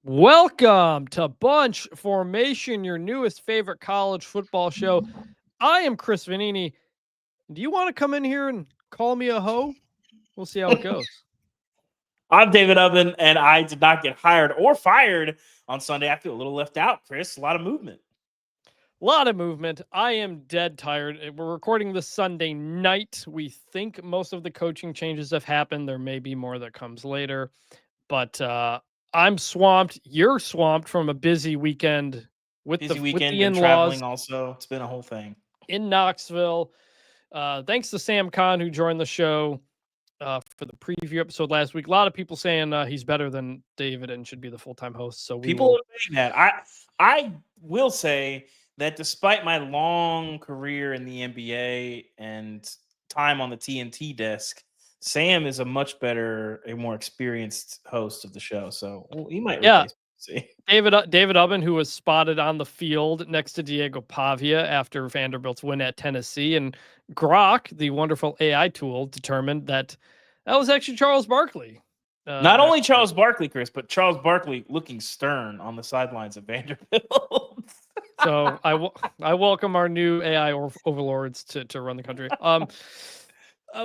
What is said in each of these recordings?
Welcome to Bunch Formation, your newest favorite college football show. I am Chris Vannini. Do you want to come in here and call me a hoe? We'll see how it goes. I'm David Ubben, and I did not get hired or fired on Sunday. I feel a little left out, Chris. A lot of movement. A lot of movement. I am dead tired. We're recording this Sunday night. We think most of the coaching changes have happened. There may be more that comes later, but I'm swamped. You're swamped from a busy weekend with the and in-laws. Traveling also. It's been a whole thing. In Knoxville. Thanks to Sam Kahn, who joined the show for the preview episode last week. A lot of people saying he's better than David and should be the full-time host. So people are saying that. I will say that despite my long career in the NBA and time on the TNT desk, Sam is a much better, a more experienced host of the show. So he might replace me. David Ubben, who was spotted on the field next to Diego Pavia after Vanderbilt's win at Tennessee, and Grok, the wonderful AI tool, determined that was actually Charles Barkley. Not only Charles Barkley, Chris, but Charles Barkley looking stern on the sidelines of Vanderbilt. So I welcome our new AI overlords to run the country.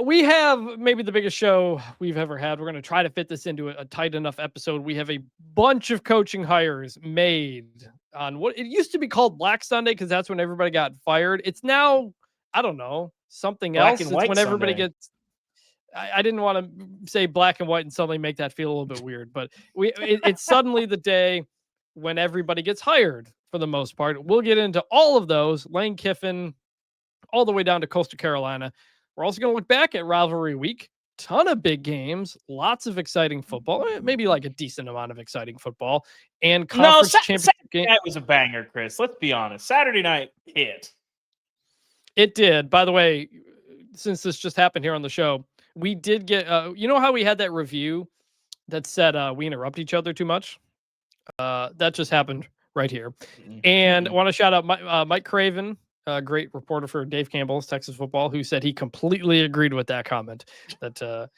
We have maybe the biggest show we've ever had. We're going to try to fit this into a tight enough episode. We have a bunch of coaching hires made on what it used to be called Black Sunday, because that's when everybody got fired. It's now, I don't know, something Black else. and It's white when everybody Sunday. gets. I didn't want to say black and white and suddenly make that feel a little bit weird, but it's suddenly the day when everybody gets hired for the most part. We'll get into all of those. Lane Kiffin, all the way down to Coastal Carolina. We're also going to look back at Rivalry Week. Ton of big games, lots of exciting football, maybe like a decent amount of exciting football, and conference championship game. That was a banger, Chris. Let's be honest. Saturday night hit. It did. By the way, since this just happened here on the show, we did get, you know how we had that review that said we interrupt each other too much? That just happened right here. And I want to shout out Mike Craven, a great reporter for Dave Campbell's Texas Football, who said he completely agreed with that comment, that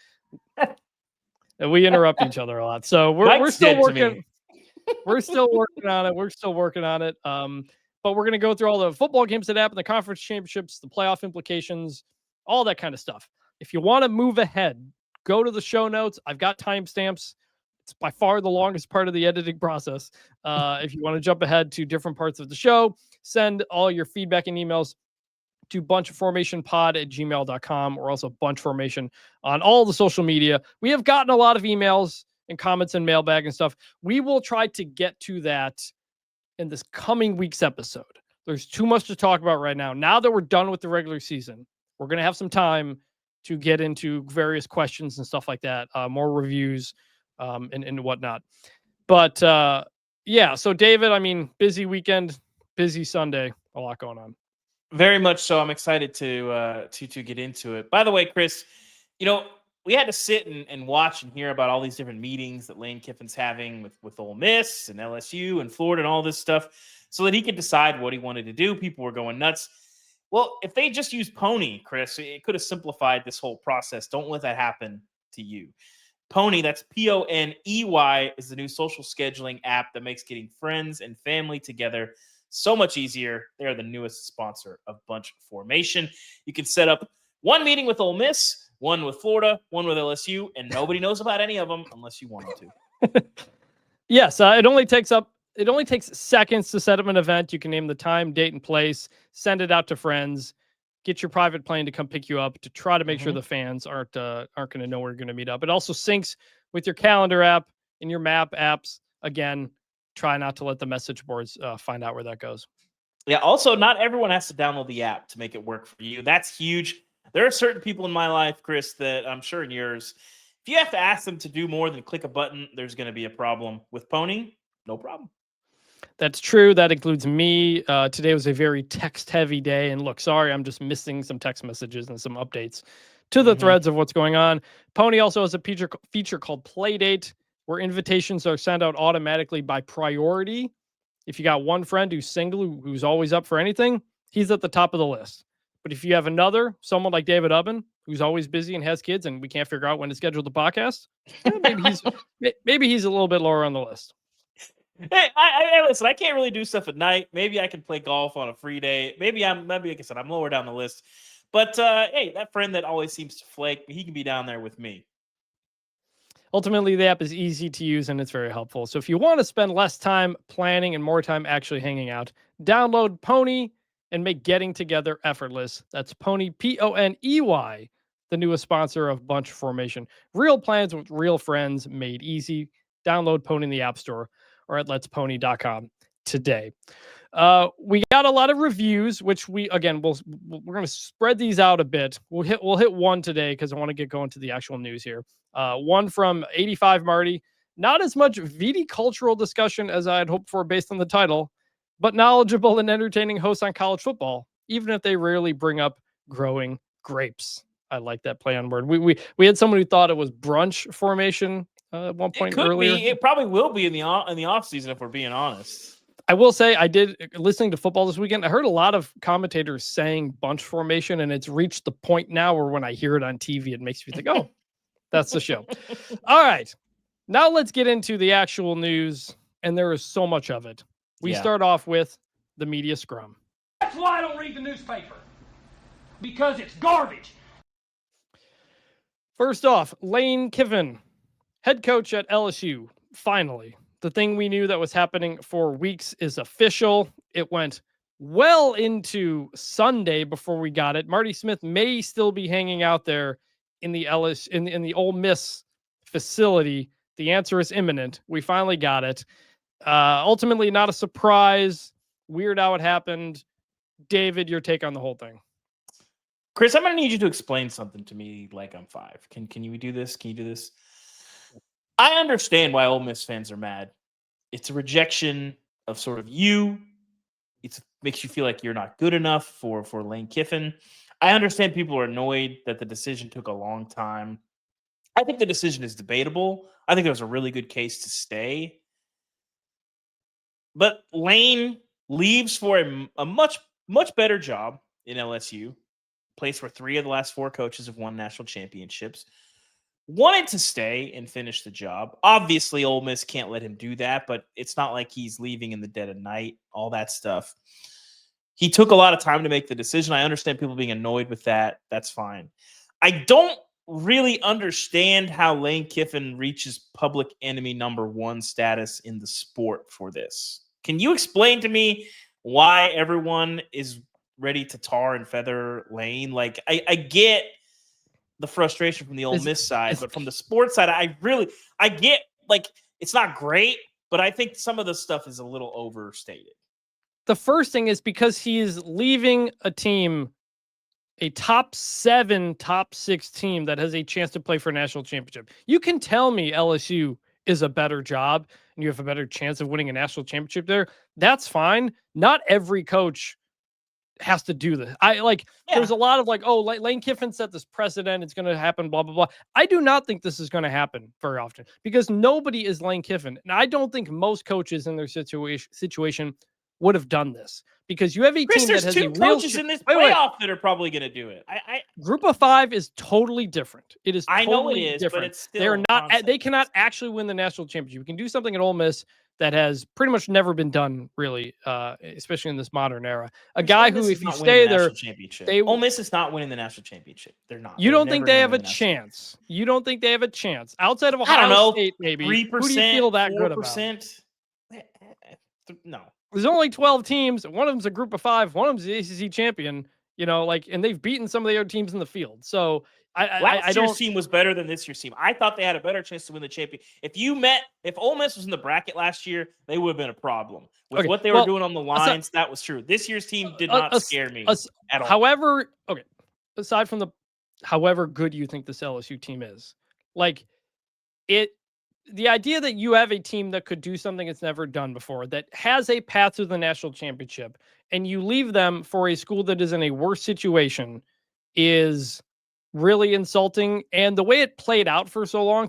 we interrupt each other a lot. So we're still working. We're still working on it. We're still working on it. But we're going to go through all the football games that happened, the conference championships, the playoff implications, all that kind of stuff. If you want to move ahead, go to the show notes. I've got timestamps. It's by far the longest part of the editing process. If you want to jump ahead to different parts of the show, send all your feedback and emails to bunchformationpod@gmail.com, or also bunchformation on all the social media. We have gotten a lot of emails and comments and mailbag and stuff. We will try to get to that in this coming week's episode. There's too much to talk about right now. Now that we're done with the regular season, we're going to have some time to get into various questions and stuff like that, more reviews and whatnot. But yeah, so David, I mean, busy weekend, busy Sunday, a lot going on. Very much so. I'm excited to get into it. By the way, Chris, we had to sit and watch and hear about all these different meetings that Lane Kiffin's having with Ole Miss and LSU and Florida and all this stuff so that he could decide what he wanted to do. People were going nuts. Well, if they just used Poney, Chris, it could have simplified this whole process. Don't let that happen to you. Poney, that's Poney, is the new social scheduling app that makes getting friends and family together so much easier. They're the newest sponsor of Bunch Formation. You can set up one meeting with Ole Miss, one with Florida, one with LSU, and nobody knows about any of them unless you want them to. Yes, it only takes seconds to set up an event. You can name the time, date, and place, send it out to friends, get your private plane to come pick you up to try to make sure the fans aren't going to know where you're going to meet up. It also syncs with your calendar app and your map apps. Again, try not to let the message boards find out where that goes. Yeah. Also, not everyone has to download the app to make it work for you. That's huge. There are certain people in my life, Chris, that I'm sure in yours, if you have to ask them to do more than click a button, there's going to be a problem. With Poney, no problem. That's true. That includes me. Today was a very text-heavy day. And look, sorry, I'm just missing some text messages and some updates to the threads of what's going on. Poney also has a feature called Playdate, where invitations are sent out automatically by priority. If you got one friend who's single, who's always up for anything, he's at the top of the list. But if you have someone like David Ubben, who's always busy and has kids, and we can't figure out when to schedule the podcast, maybe he's a little bit lower on the list. Hey, listen. I can't really do stuff at night. Maybe I can play golf on a free day. Maybe like I said, I'm lower down the list. But hey, that friend that always seems to flake, he can be down there with me. Ultimately, the app is easy to use and it's very helpful. So if you want to spend less time planning and more time actually hanging out, download Poney and make getting together effortless. That's Poney, Poney, the newest sponsor of Bunch Formation. Real plans with real friends made easy. Download Poney in the App Store or at letspony.com today. We got a lot of reviews, which we're going to spread these out a bit. We'll hit one today because I want to get going to the actual news here. One from 85 Marty. Not as much viticultural discussion as I had hoped for based on the title, but knowledgeable and entertaining hosts on college football, even if they rarely bring up growing grapes. I like that play on word. We had someone who thought it was brunch formation at one point earlier. It probably will be in the off season if we're being honest. I will say I did listening to football this weekend. I heard a lot of commentators saying bunch formation, and it's reached the point now where when I hear it on TV, it makes me think, oh, that's the show. All right. Now let's get into the actual news. And there is so much of it. We start off with the media scrum. That's why I don't read the newspaper. Because it's garbage. First off, Lane Kiffin, head coach at LSU, finally. The thing we knew that was happening for weeks is official. It went well into Sunday before we got it. Marty Smith may still be hanging out there in the in the Ole Miss facility. The answer is imminent. We finally got it. Ultimately, not a surprise. Weird how it happened. David, your take on the whole thing. Chris, I'm going to need you to explain something to me like I'm 5. Can you do this? Can you do this? I understand why Ole Miss fans are mad. It's a rejection of sort of you. It makes you feel like you're not good enough for Lane Kiffin. I understand people are annoyed that the decision took a long time. I think the decision is debatable. I think there was a really good case to stay. But Lane leaves for a much, much better job in LSU, place where 3 of the last 4 coaches have won national championships. Wanted to stay and finish the job. Obviously, Ole Miss can't let him do that, but it's not like he's leaving in the dead of night, all that stuff. He took a lot of time to make the decision. I understand people being annoyed with that. That's fine. I don't really understand how Lane Kiffin reaches public enemy number 1 status in the sport for this. Can you explain to me why everyone is ready to tar and feather Lane? Like, I get the frustration from the Ole Miss side, but from the sports side, I get, like, it's not great, but I think some of the stuff is a little overstated. The first thing is because he is leaving a team, a top 7, top 6 team that has a chance to play for a national championship. You can tell me LSU is a better job and you have a better chance of winning a national championship there. That's fine. Not every coach has to do this. There's a lot of Lane Kiffin set this precedent. It's going to happen, blah, blah, blah. I do not think this is going to happen very often because nobody is Lane Kiffin. And I don't think most coaches in their situation would have done this because you have a team that has two coaches in this playoff that are probably going to do it. Group of 5 is totally different. It is totally I know it is different. But it's still they cannot actually win the national championship. You can do something at Ole Miss that has pretty much never been done, really, especially in this modern era. A guy who, if you stay there, Ole Miss is not winning the national championship. They're not. You don't think they have a chance? You don't think they have a chance outside of Ohio State? Maybe 3%. Who do you feel that good about? No. There's only 12 teams. One of them's a group of 5. One of them's the ACC champion. And they've beaten some of the other teams in the field. So Last year's team was better than this year's team. I thought they had a better chance to win the champion. If Ole Miss was in the bracket last year, they would have been a problem with what they were doing on the lines. That was true. This year's team did not scare me at all. However, aside from however good you think this LSU team is, the idea that you have a team that could do something it's never done before, that has a path to the national championship, and you leave them for a school that is in a worse situation is really insulting. And the way it played out for so long,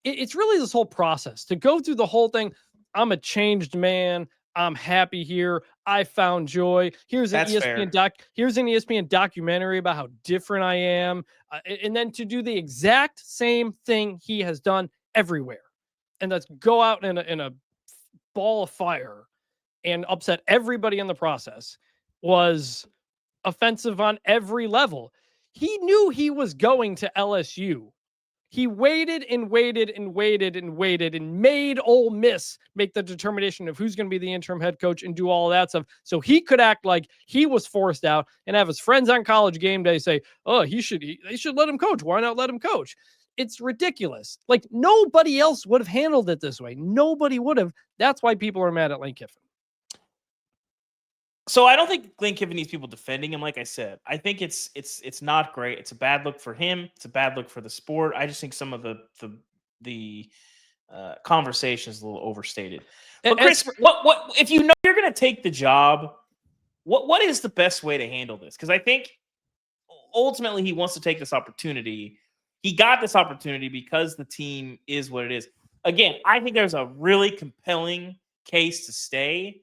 it's really this whole process to go through the whole thing. I'm a changed man. I'm happy here. I found joy. Here's an ESPN documentary about how different I am. And then to do the exact same thing he has done everywhere. And that's go out in a ball of fire and upset everybody in the process, was offensive on every level. He knew he was going to LSU. He waited and waited and waited and waited and made Ole Miss make the determination of who's going to be the interim head coach and do all of that stuff so he could act like he was forced out and have his friends on College game day say, oh, they should let him coach. Why not let him coach? It's ridiculous. Like, nobody else would have handled it this way. Nobody would have. That's why people are mad at Lane Kiffin. So I don't think Lane Kiffin needs people defending him. Like I said, I think it's not great. It's a bad look for him. It's a bad look for the sport. I just think some of the conversation is a little overstated. But Chris, what if you know you're going to take the job? What is the best way to handle this? Because I think ultimately he wants to take this opportunity. He got this opportunity because the team is what it is. Again, I think there's a really compelling case to stay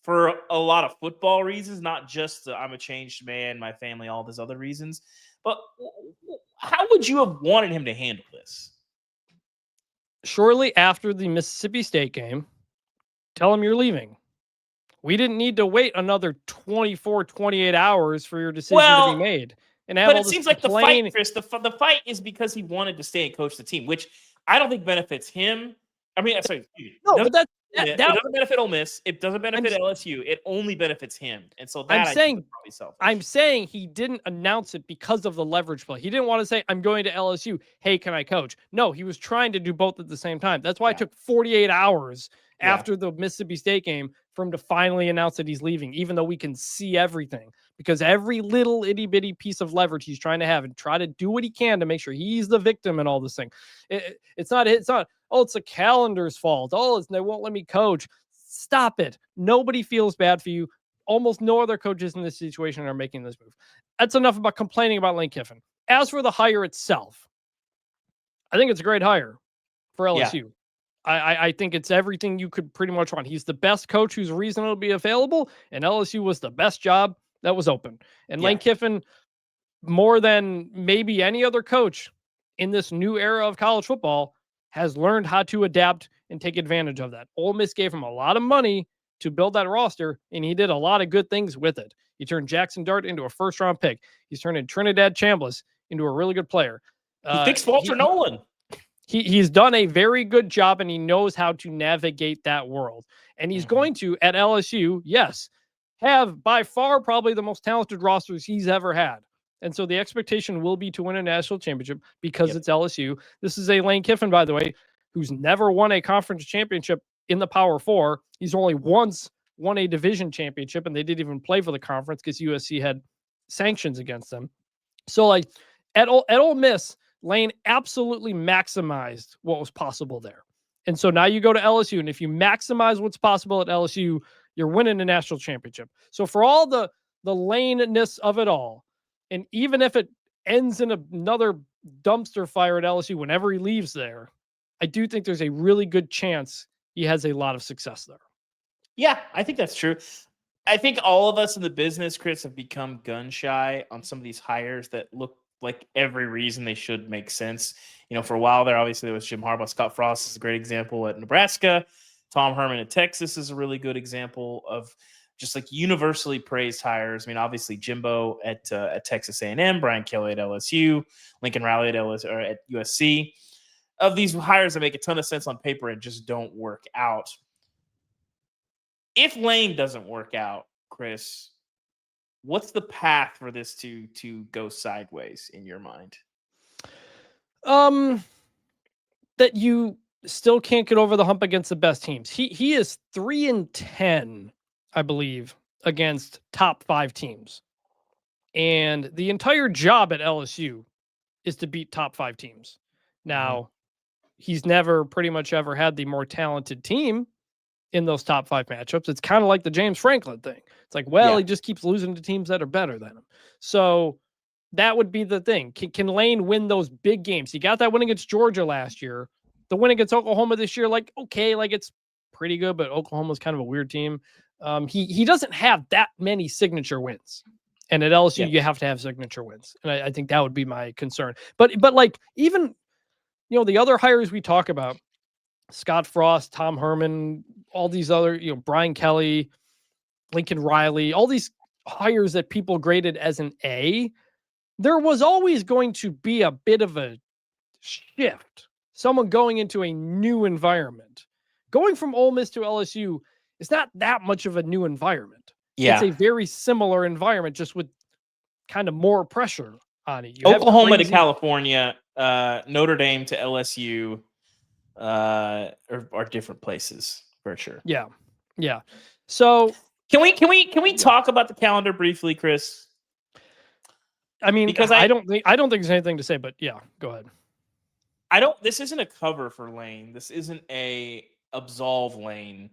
for a lot of football reasons, not just I'm a changed man, my family, all these other reasons. But how would you have wanted him to handle this? Shortly after the Mississippi State game, tell him you're leaving. We didn't need to wait another 24, 28 hours for your decision to be made. And but it seems like the fight, Chris, the fight is because he wanted to stay and coach the team, which I don't think benefits him. I mean, sorry. No, but that it doesn't benefit Ole Miss. It doesn't benefit LSU. It only benefits him. And so that I'm saying he didn't announce it because of the leverage play. He didn't want to say, I'm going to LSU. Hey, can I coach? No, he was trying to do both at the same time. That's why it took 48 hours after the Mississippi State game for him to finally announce that he's leaving, even though we can see everything. Because every little itty bitty piece of leverage he's trying to have and try to do what he can to make sure he's the victim in all this thing. It's not, oh, it's the calendar's fault. Oh, they won't let me coach. Stop it. Nobody feels bad for you. Almost no other coaches in this situation are making this move. That's enough about complaining about Lane Kiffin. As for the hire itself, I think it's a great hire for LSU. Yeah. I think it's everything you could pretty much want. He's the best coach who's reasonably available, and LSU was the best job that was open. And Lane Kiffin, more than maybe any other coach in this new era of college football, has learned how to adapt and take advantage of that. Ole Miss gave him a lot of money to build that roster, and he did a lot of good things with it. He turned Jackson Dart into a first-round pick. He's turning Trinidad Chambliss into a really good player. He fixed Walter Nolan. He's done a very good job, and he knows how to navigate that world. And he's going to, at LSU, have by far probably the most talented rosters he's ever had. And so the expectation will be to win a national championship because it's LSU. This is a Lane Kiffin, by the way, who's never won a conference championship in the Power Four. He's only once won a division championship, and they didn't even play for the conference because USC had sanctions against them. So, like, at Ole Miss, Lane absolutely maximized what was possible there. And so now you go to LSU, and if you maximize what's possible at LSU, you're winning a national championship. So for all the Lane-ness of it all, and even if it ends in another dumpster fire at LSU whenever he leaves there, I do think there's a really good chance he has a lot of success there. Yeah, I think that's true. I think all of us in the business, Chris, have become gun shy on some of these hires that look like every reason they should make sense. You know, for a while there, obviously, there was Jim Harbaugh. Scott Frost is a great example at Nebraska. Tom Herman at Texas is a really good example of just like universally praised hires. I mean, obviously, Jimbo at Texas A&M, Brian Kelly at LSU, Lincoln Riley at USC. Of these hires that make a ton of sense on paper and just don't work out. If Lane doesn't work out, Chris, what's the path for this to go sideways in your mind? That you still can't get over the hump against the best teams. He is 3-10, I believe, against top 5 teams. And the entire job at LSU is to beat top 5 teams. Now, he's never pretty much ever had the more talented team in those top 5 matchups. It's kind of like the James Franklin thing. It's like, he just keeps losing to teams that are better than him. So that would be the thing. Can Lane win those big games? He got that win against Georgia last year. The win against Oklahoma this year, it's pretty good, but Oklahoma's kind of a weird team. He doesn't have that many signature wins. And at LSU, you have to have signature wins. And I think that would be my concern. But like, even, the other hires we talk about, Scott Frost, Tom Herman, all these other, Brian Kelly, Lincoln Riley, all these hires that people graded as an A, there was always going to be a bit of a shift. Someone going into a new environment. Going from Ole Miss to LSU is not that much of a new environment. Yeah. It's a very similar environment, just with kind of more pressure on it. You Oklahoma to California, Notre Dame to LSU are different places for sure. Yeah. Yeah. So can we talk about the calendar briefly, Chris? I mean, because I don't think there's anything to say, but yeah, go ahead. This isn't a cover for Lane. This isn't a absolve Lane.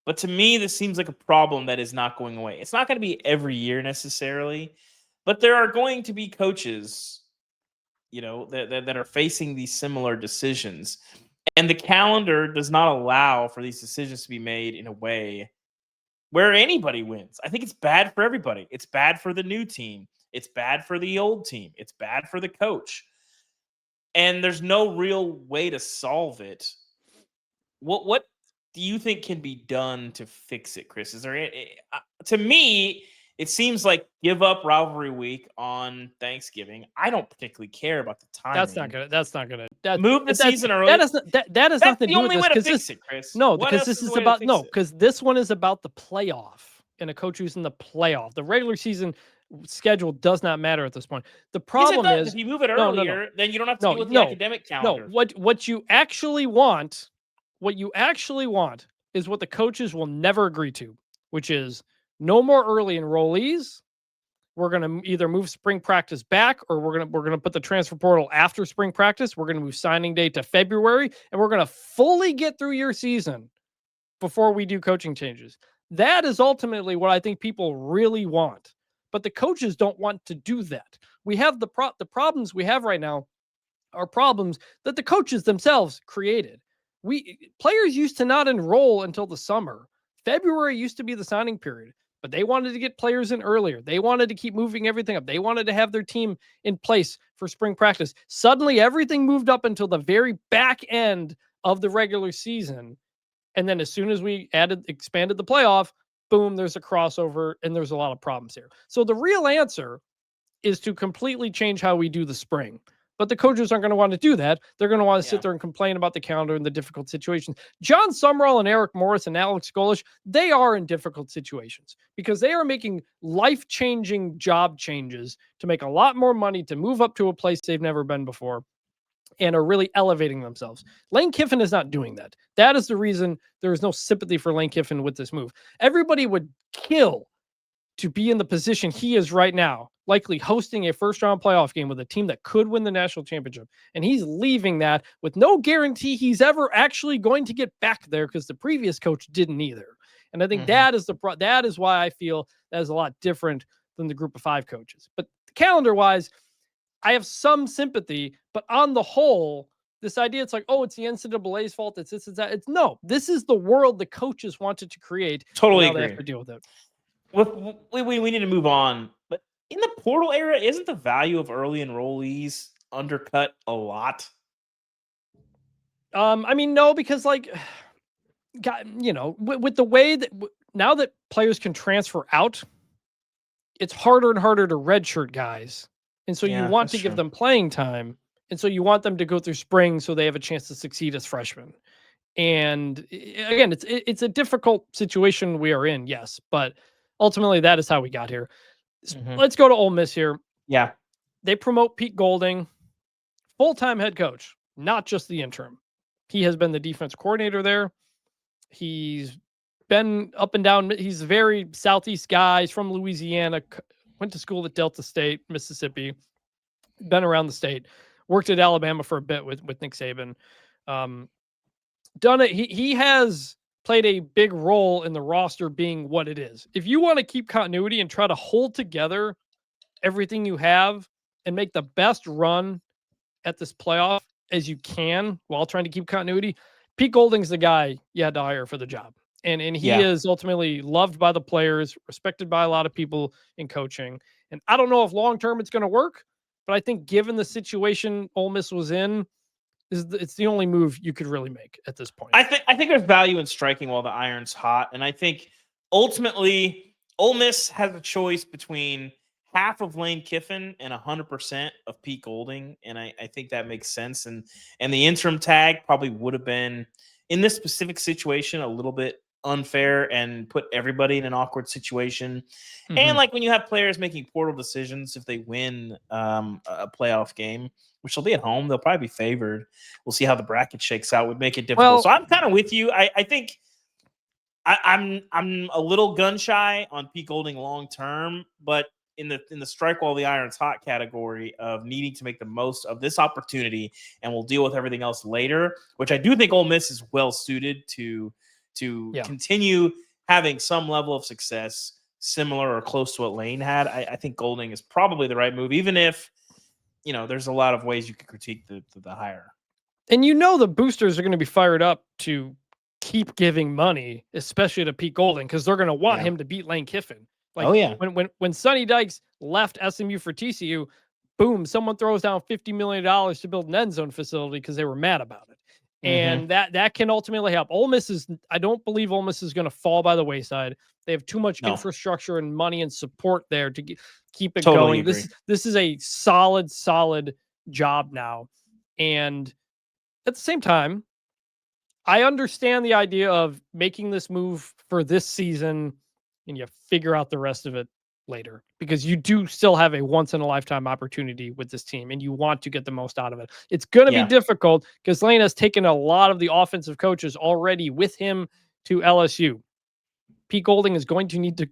But to me, this seems like a problem that is not going away. It's not going to be every year necessarily, but there are going to be coaches, that are facing these similar decisions. And the calendar does not allow for these decisions to be made in a way where anybody wins. I think it's bad for everybody. It's bad for the new team. It's bad for the old team. It's bad for the coach. And there's no real way to solve it. What do you think can be done to fix it, Chris? Is there to me, it seems like give up rivalry week on Thanksgiving. I don't particularly care about the timing. That's not gonna move the season early. That has nothing to do with this. That's the only way to fix it, Chris. No, because this is about because this one is about the playoff and a coach who's in the playoff. The regular season schedule does not matter at this point. The problem is if you move it earlier, then you don't have to deal with the academic calendar. No, what you actually want is what the coaches will never agree to, which is no more early enrollees. We're going to either move spring practice back, or we're going to put the transfer portal after spring practice. We're going to move signing day to February, and we're going to fully get through your season before we do coaching changes. That is ultimately what I think people really want. But the coaches don't want to do that. We have the problems we have right now are problems that the coaches themselves created. Players used to not enroll until the summer. February used to be the signing period, but they wanted to get players in earlier. They wanted to keep moving everything up. They wanted to have their team in place for spring practice. Suddenly, everything moved up until the very back end of the regular season. And then as soon as we expanded the playoff, boom, there's a crossover and there's a lot of problems here. So the real answer is to completely change how we do the spring. But the coaches aren't going to want to do that. They're going to want to sit there and complain about the calendar and the difficult situations. Jon Sumrall and Eric Morris and Alex Golesh, they are in difficult situations because they are making life-changing job changes to make a lot more money, to move up to a place they've never been before, and are really elevating themselves. Lane Kiffin is not doing that. That is the reason there is no sympathy for Lane Kiffin with this move. Everybody would kill to be in the position he is right now, likely hosting a first-round playoff game with a team that could win the national championship. And he's leaving that with no guarantee he's ever actually going to get back there because the previous coach didn't either. And I think that is why I feel that is a lot different than the group of 5 coaches. But calendar-wise, I have some sympathy, but on the whole, this idea, it's like, oh, it's the NCAA's fault. It's this, it's that. No, this is the world the coaches wanted to create. Totally agree. They have to deal with it. We need to move on. But in the portal era, isn't the value of early enrollees undercut a lot? I mean, no, because with the way that now that players can transfer out, it's harder and harder to redshirt guys. And so you want to give them playing time. And so you want them to go through spring so they have a chance to succeed as freshmen. And again, it's a difficult situation we are in, yes. But ultimately, that is how we got here. Let's go to Ole Miss here. Yeah. They promote Pete Golding, full-time head coach, not just the interim. He has been the defense coordinator there. He's been up and down. He's a very Southeast guy. He's from Louisiana, went to school at Delta State, Mississippi, been around the state, worked at Alabama for a bit with Nick Saban. Done it. He has played a big role in the roster being what it is. If you want to keep continuity and try to hold together everything you have and make the best run at this playoff as you can while trying to keep continuity, Pete Golding's the guy you had to hire for the job. And he is ultimately loved by the players, respected by a lot of people in coaching. And I don't know if long-term it's going to work, but I think given the situation Ole Miss was in, It's the only move you could really make at this point. I think there's value in striking while the iron's hot, and I think ultimately Ole Miss has a choice between half of Lane Kiffin and 100% of Pete Golding, and I think that makes sense. And the interim tag probably would have been in this specific situation a little bit unfair and put everybody in an awkward situation. And like when you have players making portal decisions, if they win a playoff game, which will be at home, they'll probably be favored. We'll see how the bracket shakes out. Would make it difficult. Well, so I'm kind of with you. I think I'm a little gun shy on Pete Golding long term, but in the strike while the iron's hot category of needing to make the most of this opportunity, and we'll deal with everything else later, which I do think Ole Miss is well suited to continue having some level of success similar or close to what Lane had. I think Golding is probably the right move, even if there's a lot of ways you could critique the hire. And the boosters are going to be fired up to keep giving money, especially to Pete Golding, because they're going to want him to beat Lane Kiffin. When Sonny Dykes left SMU for TCU, boom, someone throws down $50 million to build an end zone facility because they were mad about it. And that can ultimately help. I don't believe Ole Miss is going to fall by the wayside. They have too much infrastructure and money and support there to keep it Totally going. agree. This is a solid job now. And at the same time, I understand the idea of making this move for this season and you figure out the rest of it later, because you do still have a once in a lifetime opportunity with this team and you want to get the most out of it. It's going to be difficult because Lane has taken a lot of the offensive coaches already with him to LSU. Pete Golding is going to need to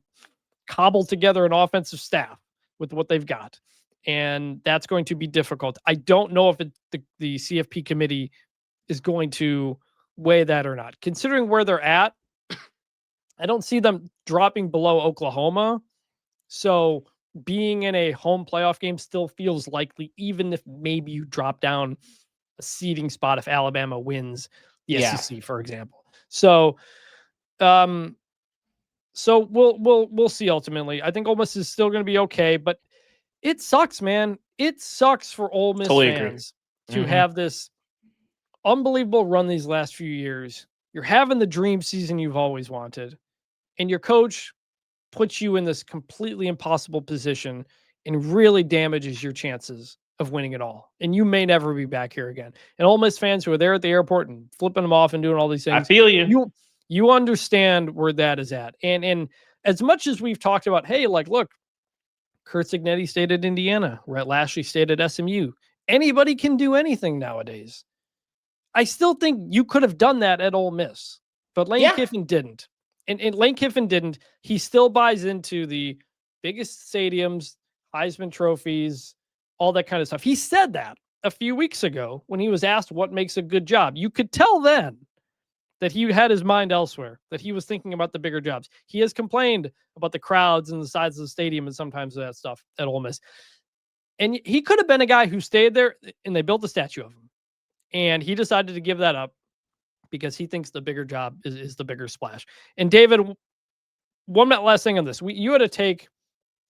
cobble together an offensive staff with what they've got. And that's going to be difficult. I don't know if the CFP committee is going to weigh that or not. Considering where they're at, I don't see them dropping below Oklahoma. So being in a home playoff game still feels likely, even if maybe you drop down a seeding spot if Alabama wins the SEC, for example. So, we'll see ultimately. I think Ole Miss is still going to be okay, but it sucks, man. It sucks for Ole Miss fans to have this unbelievable run these last few years. You're having the dream season you've always wanted, and your coach puts you in this completely impossible position and really damages your chances of winning it all. And you may never be back here again. And Ole Miss fans who are there at the airport and flipping them off and doing all these things, I feel you. You understand where that is at. And as much as we've talked about, hey, look, Kurt Cignetti stayed at Indiana, Rhett Lashley stayed at SMU. Anybody can do anything nowadays. I still think you could have done that at Ole Miss, but Lane Kiffin didn't. And Lane Kiffin didn't. He still buys into the biggest stadiums, Heisman trophies, all that kind of stuff. He said that a few weeks ago when he was asked what makes a good job. You could tell then that he had his mind elsewhere, that he was thinking about the bigger jobs. He has complained about the crowds and the size of the stadium and sometimes that stuff at Ole Miss. And he could have been a guy who stayed there and they built a statue of him. And he decided to give that up because he thinks the bigger job is the bigger splash. And David, one last thing on this. You had a take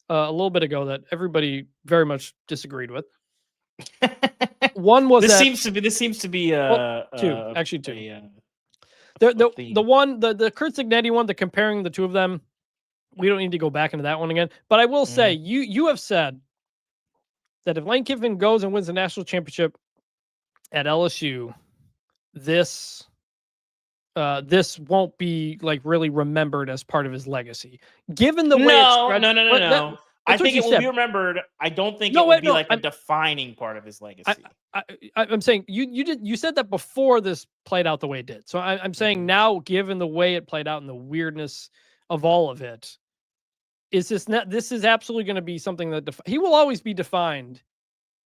a little bit ago that everybody very much disagreed with. One was this seems to be two. The Kurt Cignetti one, the comparing the two of them, we don't need to go back into that one again. But I will say, you have said that if Lane Kiffin goes and wins the national championship at LSU, this won't be really remembered as part of his legacy. Given the way no. I think it will be remembered. I don't think it will be a defining part of his legacy. I'm saying you said that before this played out the way it did. So I'm saying now, given the way it played out and the weirdness of all of it, this is absolutely going to be something that he will always be defined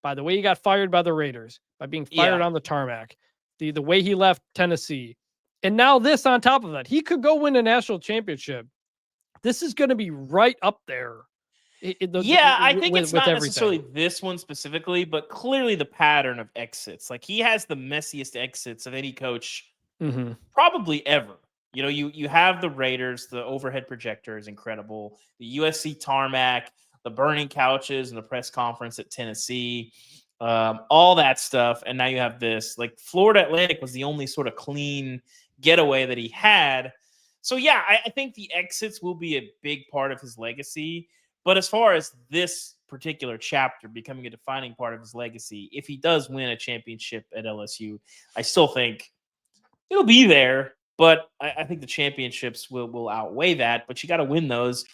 by the way he got fired by the Raiders, by being fired on the tarmac, the way he left Tennessee. And now this on top of that, he could go win a national championship. This is going to be right up there. I think it's not necessarily this one specifically, but clearly the pattern of exits. He has the messiest exits of any coach probably ever. You have the Raiders, the overhead projector is incredible. The USC tarmac, the burning couches and the press conference at Tennessee. all that stuff. And now you have this. Like Florida Atlantic was the only sort of clean getaway that he had. So, yeah, I think the exits will be a big part of his legacy. But as far as this particular chapter becoming a defining part of his legacy, if he does win a championship at LSU, I still think it'll be there. But I think the championships will outweigh that. But you got to win those.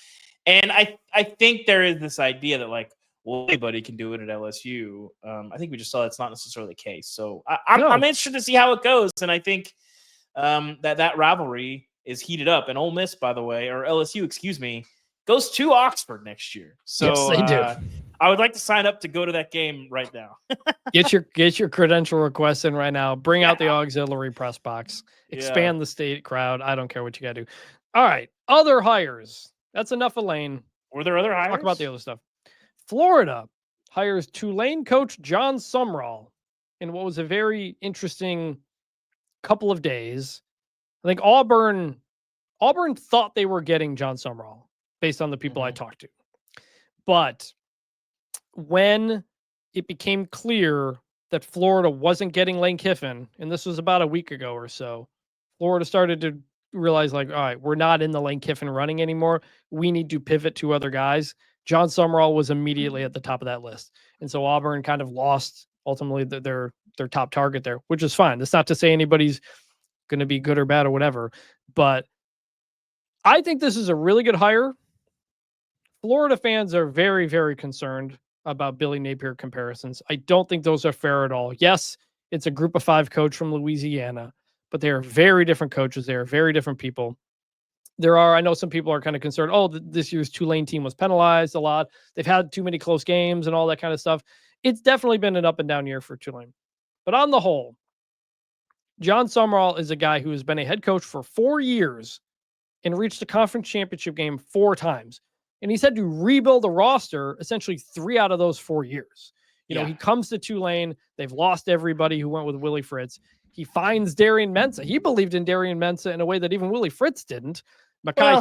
And I think there is this idea that, like, well, anybody can do it at LSU. I think we just saw that's not necessarily the case. So I'm interested to see how it goes. And I think that rivalry is heated up. And Ole Miss, by the way, or LSU, excuse me, goes to Oxford next year. So yes, they do. I would like to sign up to go to that game right now. Get your credential requests in right now. Bring out the auxiliary press box. Expand the state crowd. I don't care what you got to do. All right. Other hires. That's enough of Lane. Were there other hires? Talk about the other stuff. Florida hires Tulane coach Jon Sumrall in what was a very interesting couple of days. I think Auburn thought they were getting Jon Sumrall based on the people I talked to. But when it became clear that Florida wasn't getting Lane Kiffin, and this was about a week ago or so, Florida started to realize, like, all right, we're not in the Lane Kiffin running anymore. We need to pivot to other guys. Jon Sumrall was immediately at the top of that list. And so Auburn kind of lost ultimately their top target there, which is fine. That's not to say anybody's going to be good or bad or whatever, but I think this is a really good hire. Florida fans are very, very concerned about Billy Napier comparisons. I don't think those are fair at all. Yes, it's a group of 5 coach from Louisiana, but they are very different coaches. They are very different people. I know some people are kind of concerned, this year's Tulane team was penalized a lot. They've had too many close games and all that kind of stuff. It's definitely been an up and down year for Tulane. But on the whole, Jon Sumrall is a guy who has been a head coach for 4 years and reached a conference championship game 4 times. And he's had to rebuild a roster essentially 3 out of those 4 years. You know, he comes to Tulane. They've lost everybody who went with Willie Fritz. He finds Darian Mensah. He believed in Darian Mensah in a way that even Willie Fritz didn't.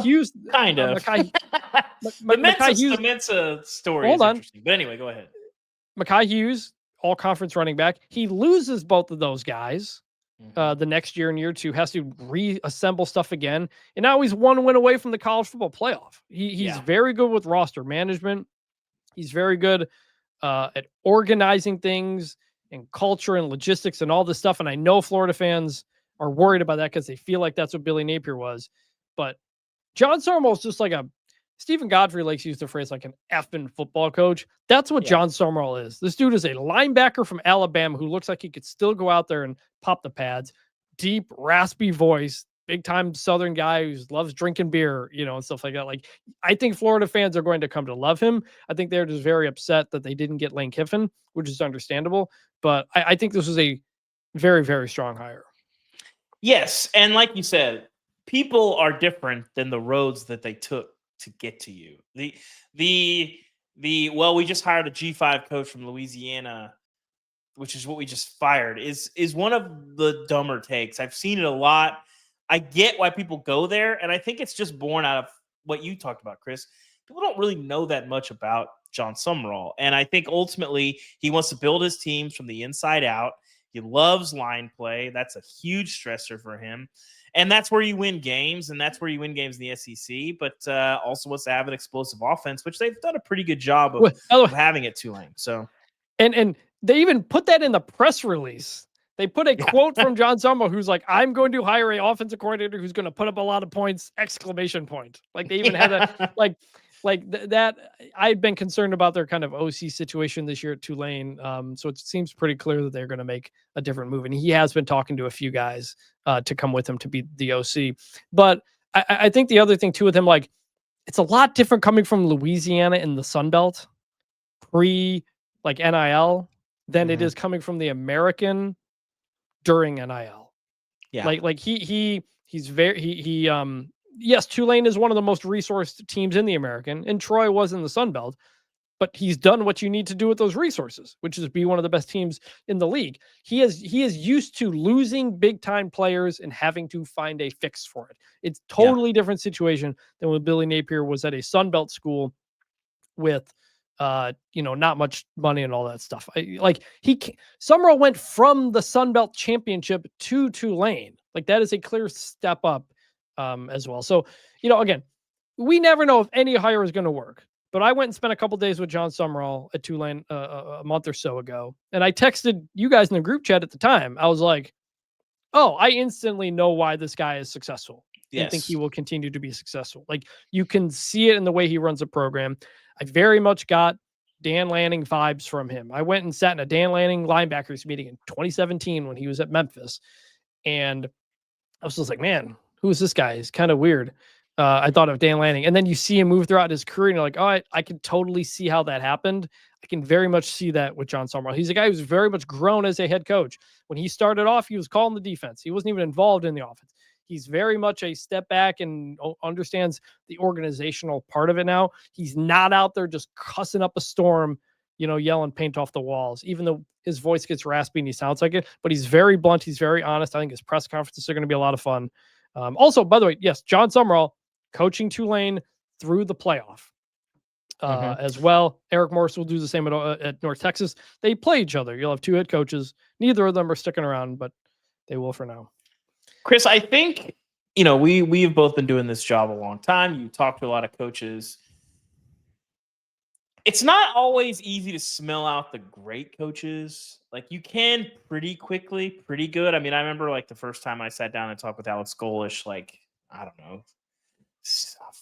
Hughes, kind of. the Mensah story is interesting. But anyway, go ahead. Mekhi Hughes, all conference running back. He loses both of those guys the next year and year 2, has to reassemble stuff again. And now he's 1 win away from the college football playoff. He's very good with roster management. He's very good at organizing things and culture and logistics and all this stuff. And I know Florida fans are worried about that because they feel like that's what Billy Napier was. But Jon Sumrall is just like Stephen Godfrey likes to use the phrase like an effing football coach. That's what Jon Sumrall is. This dude is a linebacker from Alabama who looks like he could still go out there and pop the pads. Deep, raspy voice, big time Southern guy who loves drinking beer, and stuff like that. Like, I think Florida fans are going to come to love him. I think they're just very upset that they didn't get Lane Kiffin, which is understandable. But I think this was a very, very strong hire. Yes. And like you said, people are different than the roads that they took to get to you. We just hired a G5 coach from Louisiana, which is what we just fired, is one of the dumber takes. I've seen it a lot. I get why people go there, and I think it's just born out of what you talked about, Chris. People don't really know that much about Jon Sumrall, and I think ultimately he wants to build his teams from the inside out. He loves line play. That's a huge stressor for him. And that's where you win games, and that's where you win games in the SEC, but also wants to have an explosive offense, which they've done a pretty good job of having at Tulane. So, and they even put that in the press release. They put a quote from Jon Sumrall who's like, I'm going to hire an offensive coordinator who's going to put up a lot of points, ! Like, they even had a, that. I've been concerned about their kind of OC situation this year at Tulane. So it seems pretty clear that they're going to make a different move. And he has been talking to a few guys to come with him to be the OC. But I think the other thing too with him, like, it's a lot different coming from Louisiana in the Sun Belt pre NIL than it is coming from the American during NIL. Yeah. Yes, Tulane is one of the most resourced teams in the American, and Troy was in the Sun Belt, but he's done what you need to do with those resources, which is be one of the best teams in the league. He is used to losing big time players and having to find a fix for it. It's totally different situation than when Billy Napier was at a Sun Belt school with not much money and all that stuff. Sumrall went from the Sun Belt Championship to Tulane. Like that is a clear step up as well. So, again, we never know if any hire is going to work. But I went and spent a couple days with Jon Sumrall at Tulane a month or so ago, and I texted you guys in the group chat at the time. I was like, "Oh, I instantly know why this guy is successful. I think he will continue to be successful. Like you can see it in the way he runs a program. I very much got Dan Lanning vibes from him. I went and sat in a Dan Lanning linebackers meeting in 2017 when he was at Memphis, and I was just like, man, who is this guy? He's kind of weird. I thought of Dan Lanning. And then you see him move throughout his career, and you're like, oh, I can totally see how that happened. I can very much see that with Jon Sumrall. He's a guy who's very much grown as a head coach. When he started off, he was calling the defense. He wasn't even involved in the offense. He's very much a step back and understands the organizational part of it now. He's not out there just cussing up a storm, yelling paint off the walls, even though his voice gets raspy and he sounds like it. But he's very blunt. He's very honest. I think his press conferences are going to be a lot of fun. Also, by the way, yes, Jon Sumrall coaching Tulane through the playoff as well. Eric Morris will do the same at North Texas. They play each other. You'll have two head coaches. Neither of them are sticking around, but they will for now. Chris, I think, we've both been doing this job a long time. You talk to a lot of coaches. It's not always easy to smell out the great coaches. Like you can pretty quickly, pretty good. I mean, I remember like the first time I sat down and talked with Alex Golesh, like, I don't know,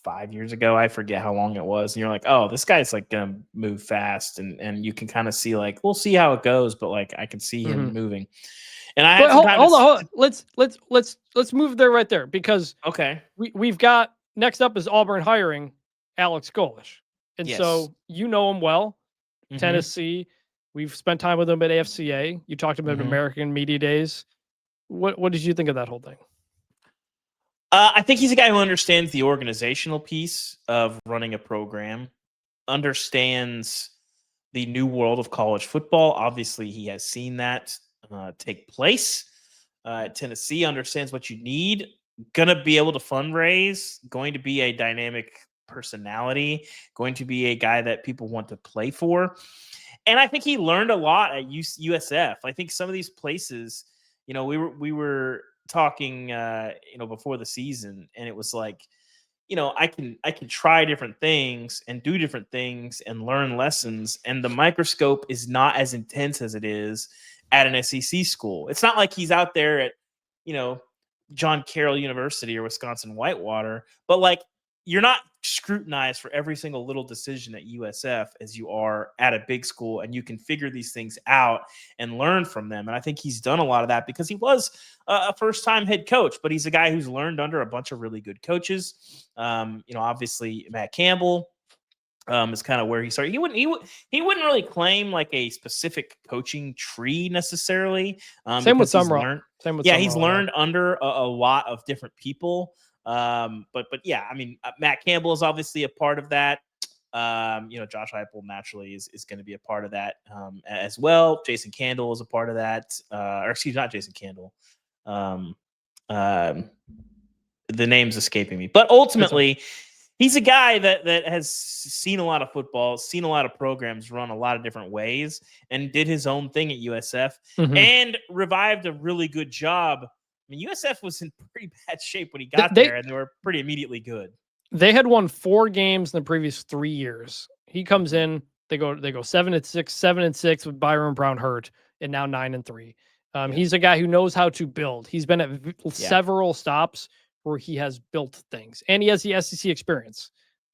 5 years ago. I forget how long it was. And you're like, oh, this guy's like going to move fast. And you can kind of see like, we'll see how it goes. But like, I can see him moving. And I hold on. Let's move there right there because we've got next up is Auburn hiring Alex Golesh. And so you know him well, Tennessee. We've spent time with him at AFCA. You talked about American Media Days. What did you think of that whole thing? I think he's a guy who understands the organizational piece of running a program, understands the new world of college football. Obviously, he has seen that take place. Tennessee understands what you need. Going to be able to fundraise. Going to be a dynamic personality. Going to be a guy that people want to play for. And I think he learned a lot at USF. I think some of these places, we were talking, before the season, and it was like, I can try different things and do different things and learn lessons. And the microscope is not as intense as it is at an SEC school. It's not like he's out there at, John Carroll University or Wisconsin Whitewater, but like you're not scrutinized for every single little decision at USF as you are at a big school, and you can figure these things out and learn from them. And I think he's done a lot of that because he was a first-time head coach, but he's a guy who's learned under a bunch of really good coaches. Obviously Matt Campbell is kind of where he started. He wouldn't really claim like a specific coaching tree necessarily. Same with Sumrall. He's learned under a lot of different people. But yeah, I mean, Matt Campbell is obviously a part of that. Josh Heupel naturally is going to be a part of that as well. Jason Candle is a part of that. Not Jason Candle. The name's escaping me, but ultimately he's a guy that has seen a lot of football, seen a lot of programs run a lot of different ways, and did his own thing at USF and revived a really good job. I mean, USF was in pretty bad shape when he got there, and they were pretty immediately good. They had won 4 games in the previous 3 years. He comes in, they go 7-6 with Byron Brown hurt, and now 9-3. He's a guy who knows how to build. He's been at several stops where he has built things, and he has the SEC experience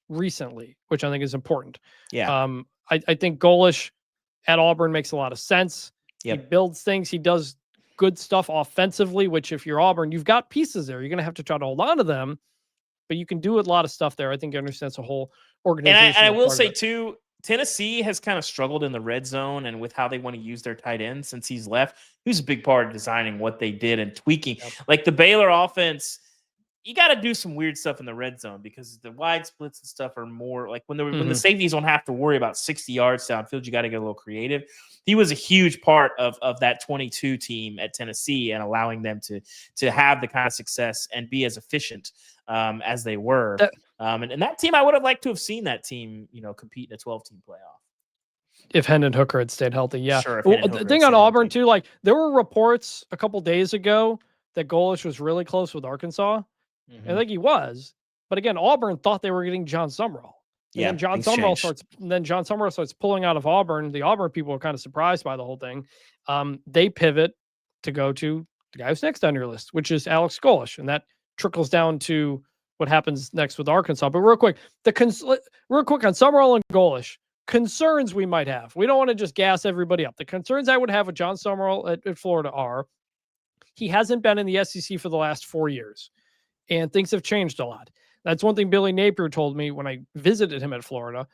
recently, which I think is important. I think Golesh at Auburn makes a lot of sense. He builds things. He does good stuff offensively, which if you're Auburn, you've got pieces there. You're going to have to try to hold on to them, but you can do a lot of stuff there. I think he understands the whole organization. And I will say too, Tennessee has kind of struggled in the red zone and with how they want to use their tight end since he's left. He was a big part of designing what they did and tweaking. Like the Baylor offense, you got to do some weird stuff in the red zone because the wide splits and stuff are more like when the safeties don't have to worry about 60 yards downfield, you got to get a little creative. He was a huge part of that 22 team at Tennessee and allowing them to have the kind of success and be as efficient as they were. And that team, I would have liked to have seen that team, compete in a 12-team playoff. if Hendon Hooker had stayed healthy. Yeah. Sure, if Well, Hendon the Hooker thing had on stayed Auburn healthy. too, like there were reports a couple days ago that Golesh was really close with Arkansas. Mhm. And I think he was. But again, Auburn thought they were getting Jon Sumrall. And Yeah, then Jon things Sumrall changed. starts pulling out of Auburn. The Auburn people are kind of surprised by the whole thing. They pivot to go to the guy who's next on your list, which is Alex Golesh, and that trickles down to what happens next with Arkansas. But real quick on Sumrall and Golesh, concerns we might have. We don't want to just gas everybody up. The concerns I would have with Jon Sumrall at Florida are he hasn't been in the SEC for the last 4 years, and things have changed a lot. That's one thing Billy Napier told me when I visited him at Florida.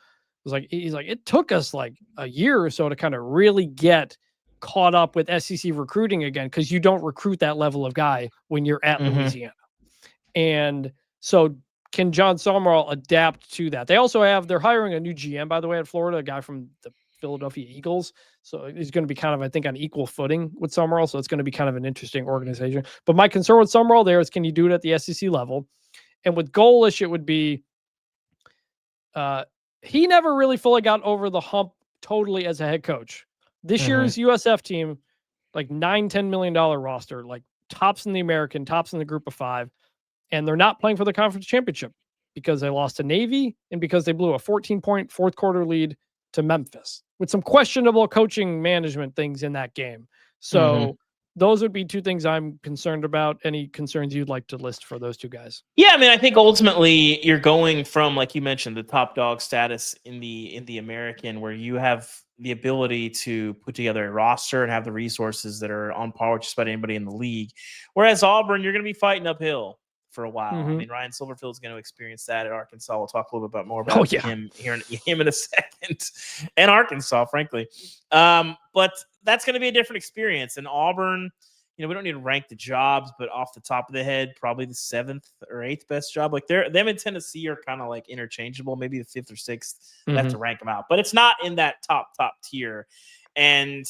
He's like, it took us like a year or so to kind of really get caught up with SEC recruiting again, because you don't recruit that level of guy when you're at Louisiana. And so can Jon Sumrall adapt to that? They're hiring a new GM, by the way, at Florida, a guy from the Philadelphia Eagles. So he's going to be kind of, I think, on equal footing with Sumrall. So it's going to be kind of an interesting organization. But my concern with Sumrall there is, can you do it at the SEC level? And with Golesh, it would be he never really fully got over the hump totally as a head coach. This year's USF team, like $9-10 million roster, like tops in the American, tops in the group of 5. And they're not playing for the conference championship because they lost to Navy and because they blew a 14-point fourth quarter lead to Memphis with some questionable coaching management things in that game. So those would be two things I'm concerned about. Any concerns you'd like to list for those two guys? Yeah, I mean, I think ultimately you're going from, like you mentioned, the top dog status in the American, where you have the ability to put together a roster and have the resources that are on par with just about anybody in the league. Whereas Auburn, you're going to be fighting uphill for a while. I mean, Ryan Silverfield is going to experience that at Arkansas. We'll talk a little bit more about him in a second, and Arkansas, frankly. But that's going to be a different experience. And Auburn, we don't need to rank the jobs, but off the top of the head, probably the 7th or 8th best job. Like them in Tennessee are kind of like interchangeable, maybe the 5th or 6th. I have to rank them out, but it's not in that top tier. And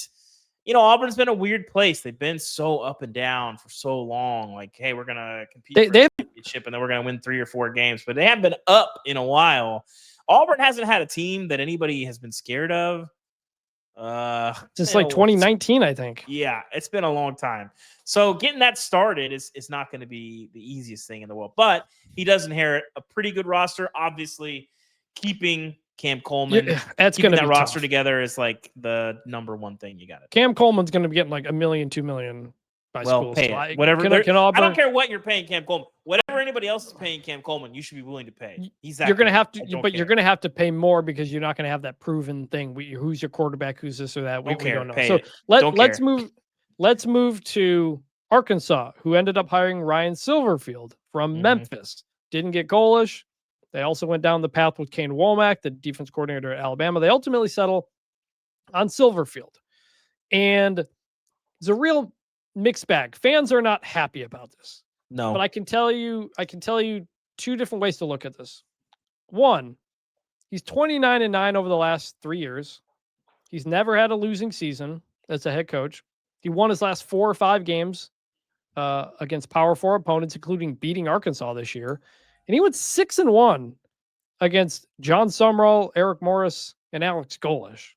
Auburn's been a weird place. They've been so up and down for so long. Like, hey, we're gonna compete for a championship, and then we're gonna win 3 or 4 games. But they haven't been up in a while. Auburn hasn't had a team that anybody has been scared of since like 2019, I think. Yeah, it's been a long time. So getting that started is not going to be the easiest thing in the world. But he does inherit a pretty good roster. Obviously, keeping Cam Coleman, that's going to that roster together is like the number one thing you got to do. Cam Coleman's going to be getting like $1 million, $2 million by school. Pay So it. Whatever. Can Auburn, I don't care what you're paying Cam Coleman. Whatever anybody else is paying Cam Coleman, you should be willing to pay. You're going to have to, but you're going to have to pay more because you're not going to have that proven thing. Who's your quarterback? Who's this or that? We don't know. So let's move to Arkansas, who ended up hiring Ryan Silverfield from Memphis. Didn't get Golesh. They also went down the path with Kane Womack, the defense coordinator at Alabama. They ultimately settle on Silverfield. And it's a real mixed bag. Fans are not happy about this. No. But I can tell you 2 different ways to look at this. One, he's 29-9 over the last 3 years. He's never had a losing season as a head coach. He won his last 4 or 5 games against Power 4 opponents, including beating Arkansas this year. And he went 6-1 against Jon Sumrall, Eric Morris, and Alex Golesh.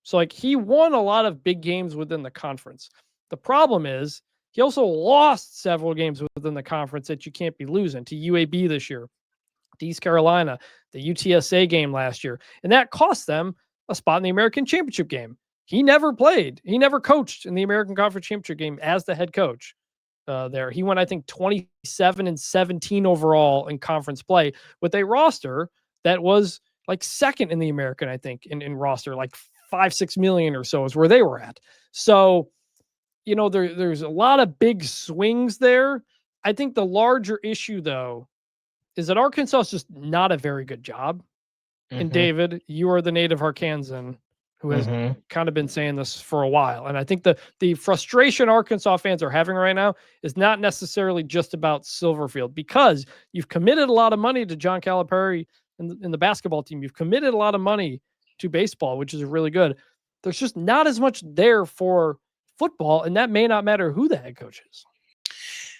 So like he won a lot of big games within the conference. The problem is he also lost several games within the conference that you can't be losing, to UAB this year, to East Carolina, the UTSA game last year. And that cost them a spot in the American Championship game. He never played. He never coached in the American Conference Championship game as the head coach there. He went, I think, 27-17 overall in conference play with a roster that was like second in the American, I think, in roster, like 5-6 million or so is where they were at. So, there's a lot of big swings there. I think the larger issue, though, is that Arkansas is just not a very good job. And David, you are the native Arkansan who has kind of been saying this for a while. And I think the frustration Arkansas fans are having right now is not necessarily just about Silverfield, because you've committed a lot of money to John Calipari in the basketball team. You've committed a lot of money to baseball, which is really good. There's just not as much there for football, and that may not matter who the head coach is.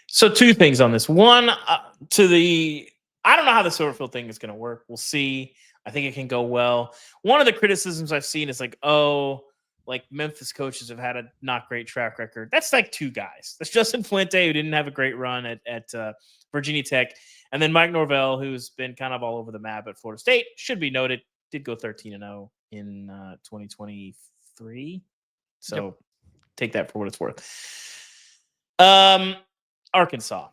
So 2 things on this. One, I don't know how the Silverfield thing is going to work. We'll see. I think it can go well. One of the criticisms I've seen is like, oh, like Memphis coaches have had a not great track record. That's like two guys. That's Justin Fuente, who didn't have a great run at Virginia Tech, and then Mike Norvell, who's been kind of all over the map at Florida State. Should be noted, did go 13-0 in 2023. So take that for what it's worth. Arkansas.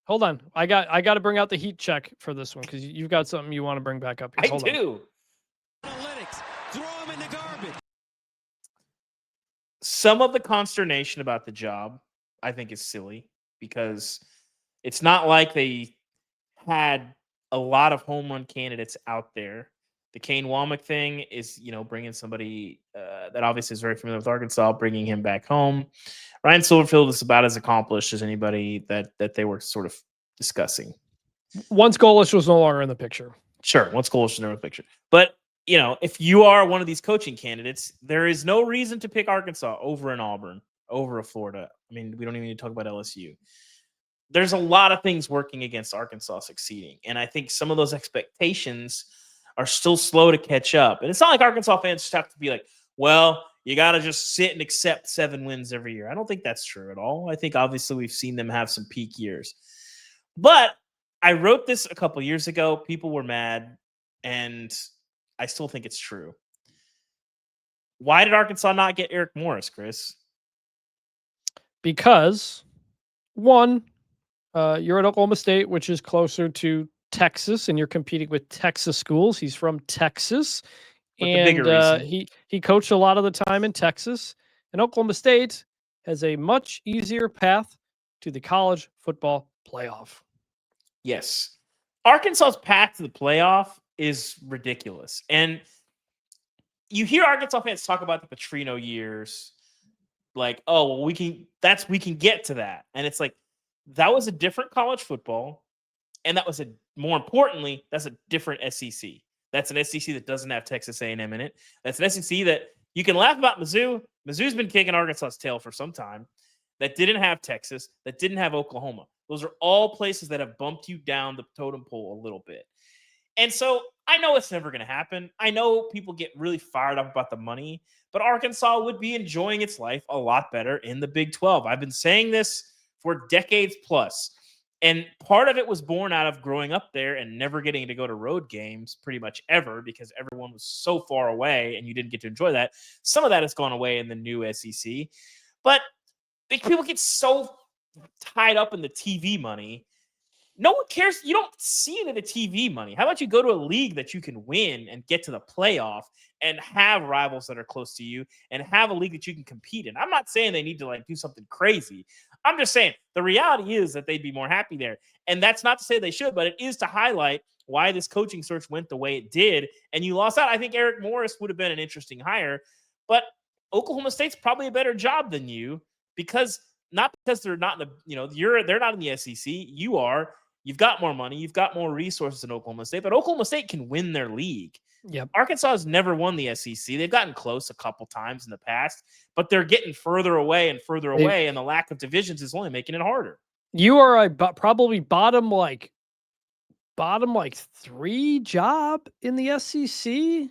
Hold on. I got to bring out the heat check for this one because you've got something you want to bring back up here. I do. Analytics. Throw him in the garbage. Some of the consternation about the job, I think, is silly because it's not like they had a lot of home run candidates out there. The Kane Womack thing is, bringing somebody that obviously is very familiar with Arkansas, bringing him back home. Ryan Silverfield is about as accomplished as anybody that they were sort of discussing. Once Golesh was no longer in the picture. Sure, once Golesh was in the picture. But, if you are one of these coaching candidates, there is no reason to pick Arkansas over an Auburn, over a Florida. I mean, we don't even need to talk about LSU. There's a lot of things working against Arkansas succeeding. And I think some of those expectations are still slow to catch up. And it's not like Arkansas fans just have to be like, well, you got to just sit and accept 7 wins every year. I don't think that's true at all. I think obviously we've seen them have some peak years. But I wrote this a couple years ago. People were mad, and I still think it's true. Why did Arkansas not get Eric Morris, Chris? Because, one, you're at Oklahoma State, which is closer to Texas, and you're competing with Texas schools. He's from Texas. And he coached a lot of the time in Texas. And Oklahoma State has a much easier path to the college football playoff. Yes. Arkansas's path to the playoff is ridiculous. And you hear Arkansas fans talk about the Petrino years like, oh, well, we can get to that. And it's like, that was a different college football. And that was more importantly, that's a different SEC. That's an SEC that doesn't have Texas A&M in it. That's an SEC that you can laugh about Mizzou. Mizzou's been kicking Arkansas's tail for some time. That didn't have Texas. That didn't have Oklahoma. Those are all places that have bumped you down the totem pole a little bit. And so I know it's never going to happen. I know people get really fired up about the money, but Arkansas would be enjoying its life a lot better in the Big 12. I've been saying this for decades plus. And part of it was born out of growing up there and never getting to go to road games pretty much ever because everyone was so far away and you didn't get to enjoy that. Some of that has gone away in the new SEC. But people get so tied up in the TV money. No one cares. You don't see it in the TV money. How about you go to a league that you can win and get to the playoff and have rivals that are close to you and have a league that you can compete in? I'm not saying they need to do something crazy. I'm just saying the reality is that they'd be more happy there. And that's not to say they should, but it is to highlight why this coaching search went the way it did. And you lost out. I think Eric Morris would have been an interesting hire, but Oklahoma State's probably a better job than you not because they're not in the, they're not in the SEC. You are. You've got more money. You've got more resources than Oklahoma State, but Oklahoma State can win their league. Yep. Arkansas has never won the SEC. They've gotten close a couple times in the past, but they're getting further away and further away, and the lack of divisions is only making it harder. You are probably bottom 3 job in the SEC.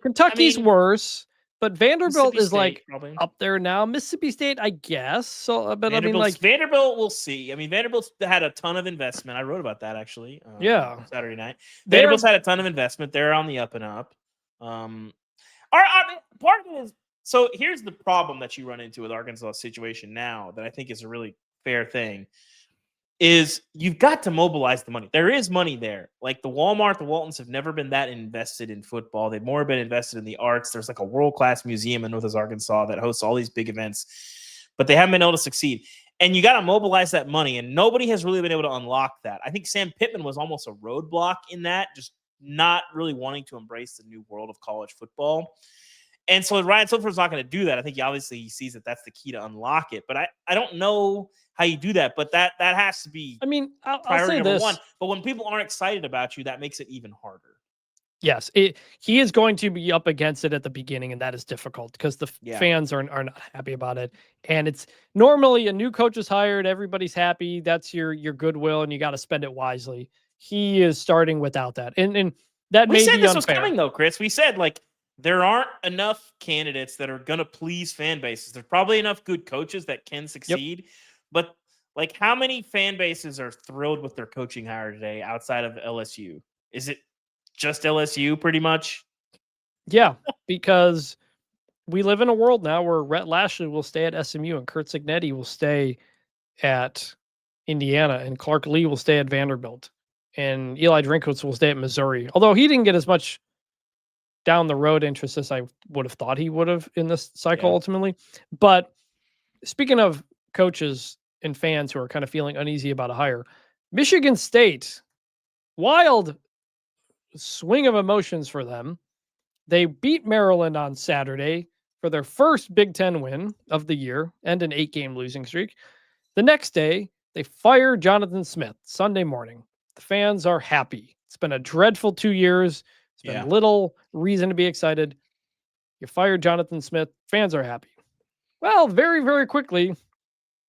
Kentucky's worse. But Vanderbilt is probably up there now. Mississippi State, I guess. So, but Vanderbilt, we'll see. I mean, Vanderbilt's had a ton of investment. I wrote about that actually. Saturday night. Vanderbilt's had a ton of investment. They're on the up and up. Part of it is. So here's the problem that you run into with Arkansas' situation now that I think is a really fair thing. Is you've got to mobilize the money. There is money there. Like the Walmart, the Waltons have never been that invested in football. They've more been invested in the arts. There's like a world-class museum in Northwest Arkansas that hosts all these big events, but they haven't been able to succeed. And you got to mobilize that money, and nobody has really been able to unlock that. I think Sam Pittman was almost a roadblock in that, just not really wanting to embrace the new world of college football. And so Ryan Silverfield's not going to do that. I think he sees that that's the key to unlock it. But I don't know how you do that, but that has to be I'll say number this. one. But when people aren't excited about you, that makes it even harder. Yes, he is going to be up against it at the beginning, and that is difficult because the fans are not happy about it. And it's normally a new coach is hired, everybody's happy. That's your goodwill, and you got to spend it wisely. He is starting without that, and that we may said be this unfair. was coming though, Chris. We said like there aren't enough candidates that are gonna please fan bases. There's probably enough good coaches that can succeed, but like how many fan bases are thrilled with their coaching hire today outside of LSU? Is it just LSU pretty much? Yeah, because we live in a world now where Rhett Lashley will stay at SMU and Kurt Signetti will stay at Indiana and Clark Lee will stay at Vanderbilt and Eli Drinkwitz will stay at Missouri. Although he didn't get as much down the road interest as I would have thought he would have in this cycle ultimately. But speaking of coaches and fans who are kind of feeling uneasy about a hire, Michigan State, wild swing of emotions for them. They beat Maryland on Saturday for their first Big Ten win of the year and an 8-game losing streak. The next day, they fire Jonathan Smith Sunday morning. The fans are happy. It's been a dreadful 2 years. It's been little reason to be excited. You fired Jonathan Smith. Fans are happy. Well, very, very quickly,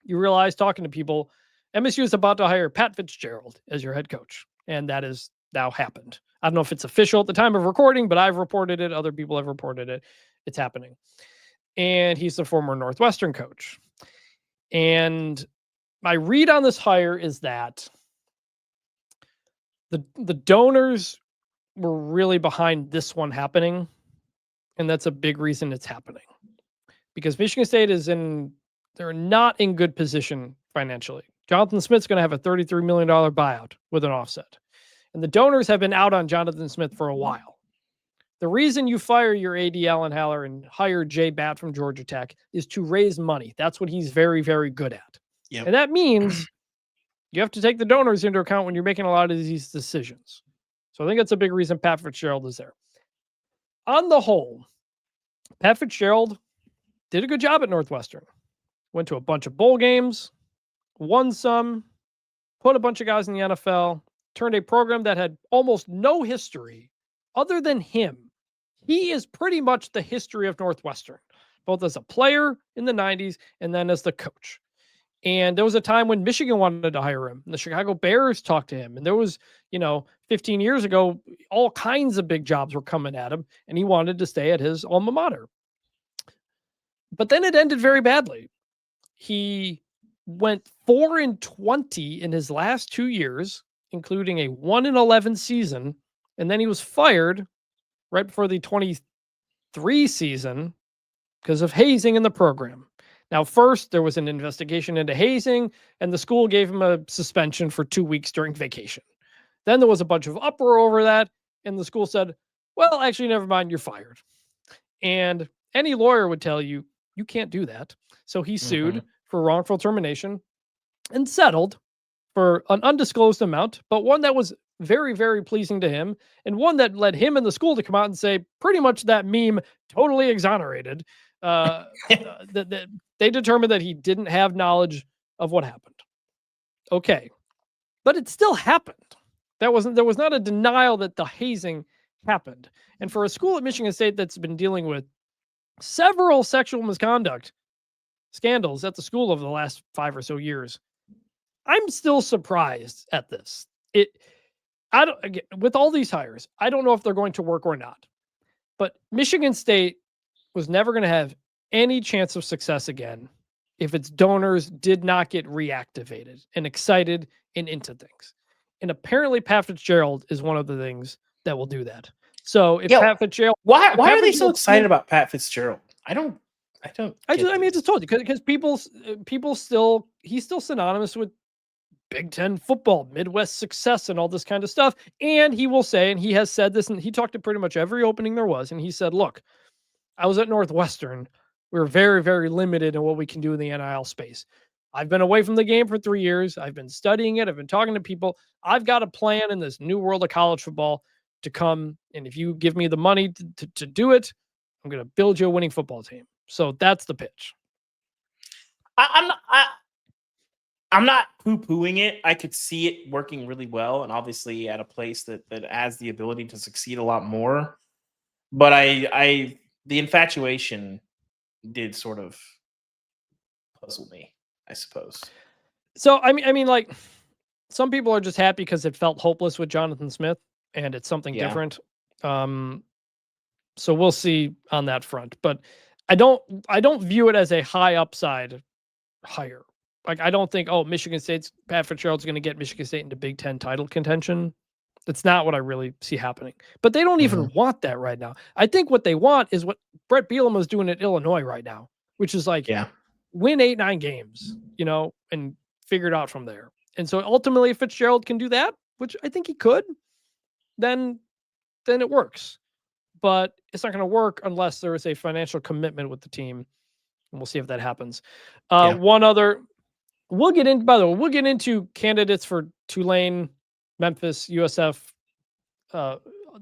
you realize talking to people, MSU is about to hire Pat Fitzgerald as your head coach. And that has now happened. I don't know if it's official at the time of recording, but I've reported it. Other people have reported it. It's happening. And he's the former Northwestern coach. And my read on this hire is that the donors were really behind this one happening. And that's a big reason it's happening. Because Michigan State they're not in good position financially. Jonathan Smith's going to have a $33 million buyout with an offset. And the donors have been out on Jonathan Smith for a while. The reason you fire your AD Alan Haller and hire Jay Batt from Georgia Tech is to raise money. That's what he's very, very good at. Yep. And that means you have to take the donors into account when you're making a lot of these decisions. So I think that's a big reason Pat Fitzgerald is there. On the whole, Pat Fitzgerald did a good job at Northwestern. Went to a bunch of bowl games, won some, put a bunch of guys in the NFL, turned a program that had almost no history other than him. He is pretty much the history of Northwestern, both as a player in the 90s and then as the coach. And there was a time when Michigan wanted to hire him and the Chicago Bears talked to him. And there was, 15 years ago, all kinds of big jobs were coming at him and he wanted to stay at his alma mater. But then it ended very badly. He went 4-20 in his last 2 years, including a 1-11 season. And then he was fired right before the 23 season because of hazing in the program. Now, first, there was an investigation into hazing, and the school gave him a suspension for 2 weeks during vacation. Then there was a bunch of uproar over that, and the school said, well, actually, never mind, you're fired. And any lawyer would tell you, you can't do that. So he sued for wrongful termination and settled for an undisclosed amount, but one that was very, very pleasing to him, and one that led him and the school to come out and say pretty much that meme totally exonerated. That they determined that he didn't have knowledge of what happened. Okay, but it still happened. There was not a denial that the hazing happened. And for a school at Michigan State that's been dealing with several sexual misconduct scandals at the school over the last 5 or so years, I'm still surprised at this. With all these hires, I don't know if they're going to work or not. But Michigan State was never going to have any chance of success again if its donors did not get reactivated and excited and into things. And apparently Pat Fitzgerald is one of the things that will do that. So if Pat Fitzgerald, why are they so excited about Pat Fitzgerald? I just told you because he's still synonymous with Big Ten football, Midwest success, and all this kind of stuff. And he will say, and he has said this, and he talked to pretty much every opening there was, and he said, look, I was at Northwestern. We were very, very limited in what we can do in the NIL space. I've been away from the game for 3 years. I've been studying it. I've been talking to people. I've got a plan in this new world of college football to come. And if you give me the money to do it, I'm going to build you a winning football team. So that's the pitch. I'm not poo-pooing it. I could see it working really well, and obviously at a place that has the ability to succeed a lot more. But the infatuation did sort of puzzle me, I suppose. So I mean, like some people are just happy because it felt hopeless with Jonathan Smith, and it's something different. So we'll see on that front. But I don't view it as a high upside hire. Like I don't think, oh, Michigan State's Pat Fitzgerald's going to get Michigan State into Big Ten title contention. That's not what I really see happening. But they don't even want that right now. I think what they want is what Brett Bielema is doing at Illinois right now, which is like win 8-9 games, and figure it out from there. And so ultimately, if Fitzgerald can do that, which I think he could, then it works. But it's not going to work unless there is a financial commitment with the team. And we'll see if that happens. One other, we'll get into candidates for Tulane, Memphis, USF,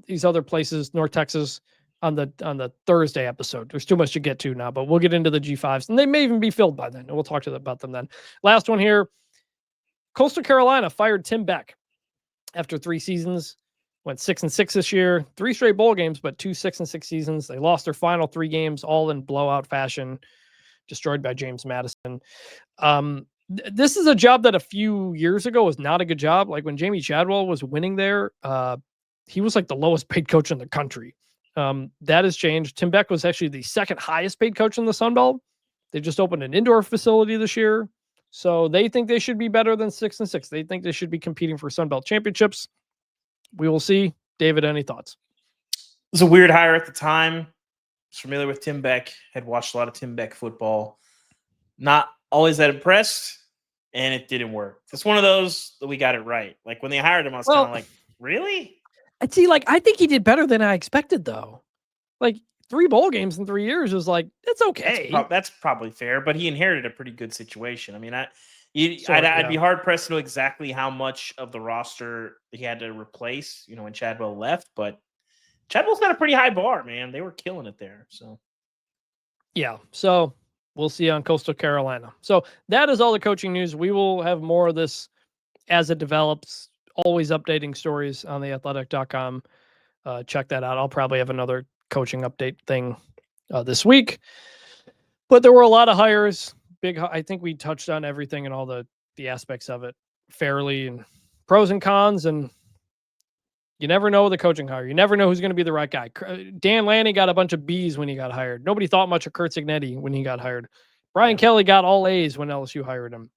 these other places, North Texas, on the Thursday episode. There's too much to get to now, but we'll get into the G5s, and they may even be filled by then, and we'll talk about them then. Last one here. Coastal Carolina fired Tim Beck after 3 seasons. Went 6-6 this year, 3 straight bowl games, but 2 6-6 seasons. They lost their final 3 games, all in blowout fashion, destroyed by James Madison. This is a job that a few years ago was not a good job. Like when Jamie Chadwell was winning there, he was like the lowest paid coach in the country. That has changed. Tim Beck was actually the second highest paid coach in the Sun Belt. They just opened an indoor facility this year. So they think they should be better than 6-6. They think they should be competing for Sun Belt championships. We will see. David, any thoughts? It was a weird hire at the time. I was familiar with Tim Beck. Had watched a lot of Tim Beck football. Not always that impressed, and it didn't work. It's one of those that we got it right. Like when they hired him, I was kind of like, really? I'd see. Like I think he did better than I expected, though. Like 3 bowl games in 3 years is like it's okay. That's probably fair, but he inherited a pretty good situation. I mean, I'd be hard pressed to know exactly how much of the roster he had to replace, when Chadwell left. But Chadwell's got a pretty high bar, man. They were killing it there. So, yeah. So we'll see on Coastal Carolina. So that is all the coaching news. We will have more of this as it develops. Always updating stories on theathletic.com. Check that out. I'll probably have another coaching update thing this week. But there were a lot of hires. I think we touched on everything and all the aspects of it fairly, and pros and cons, and you never know the coaching hire. You never know who's going to be the right guy. Dan Lanning got a bunch of B's when he got hired. Nobody thought much of Kurt Cignetti when he got hired. Brian Kelly got all A's when LSU hired him.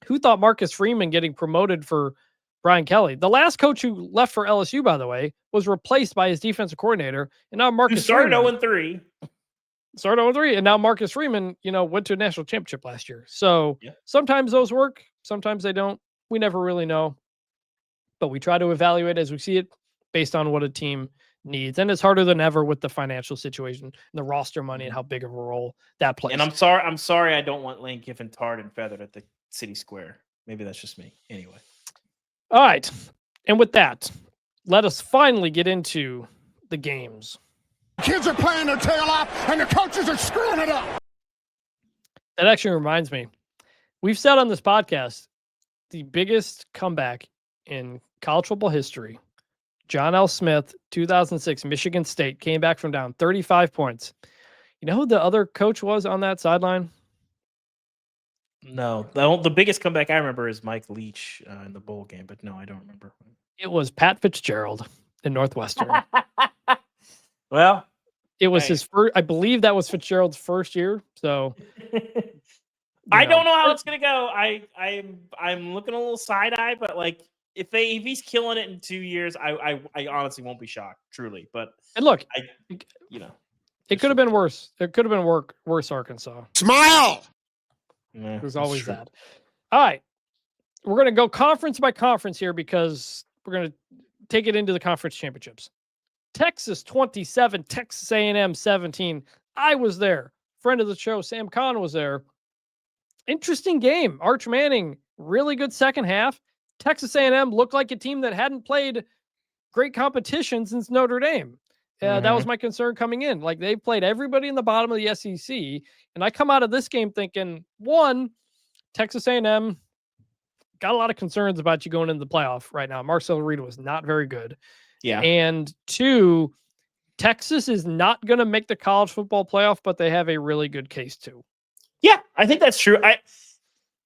Who thought Marcus Freeman getting promoted for Brian Kelly? The last coach who left for LSU, by the way, was replaced by his defensive coordinator, and now Marcus started Freeman 0-3. Started 0-3, and now Marcus Freeman, went to a national championship last year. So sometimes those work, sometimes they don't. We never really know, but we try to evaluate as we see it based on what a team needs. And it's harder than ever with the financial situation and the roster money and how big of a role that plays. And I'm sorry I don't want Lane Kiffin tarred and feathered at the city square. Maybe that's just me. Anyway. All right. And with that, let us finally get into the games. Kids are playing their tail off, and the coaches are screwing it up. That actually reminds me. We've said on this podcast, the biggest comeback in college football history, John L. Smith, 2006, Michigan State, came back from down 35 points. You know who the other coach was on that sideline? No. The biggest comeback I remember is Mike Leach in the bowl game, but no, I don't remember. It was Pat Fitzgerald in Northwestern. Well, it was his first. I believe that was Fitzgerald's first year. So I don't know how it's gonna go. I'm looking a little side eye, but like if he's killing it in 2 years, I honestly won't be shocked, truly. But and look, it could have been worse. It could have been worse. Arkansas. Smile. There's always that. All right, we're gonna go conference by conference here because we're gonna take it into the conference championships. Texas 27, Texas A&M 17. I was there. Friend of the show, Sam Kahn, was there. Interesting game. Arch Manning, really good second half. Texas A&M looked like a team that hadn't played great competition since Notre Dame. That was my concern coming in. Like they played everybody in the bottom of the SEC, and I come out of this game thinking, one, Texas A&M got a lot of concerns about you going into the playoff right now. Marcel Reed was not very good. Yeah. And 2, Texas is not going to make the college football playoff, but they have a really good case too. Yeah, I think that's true.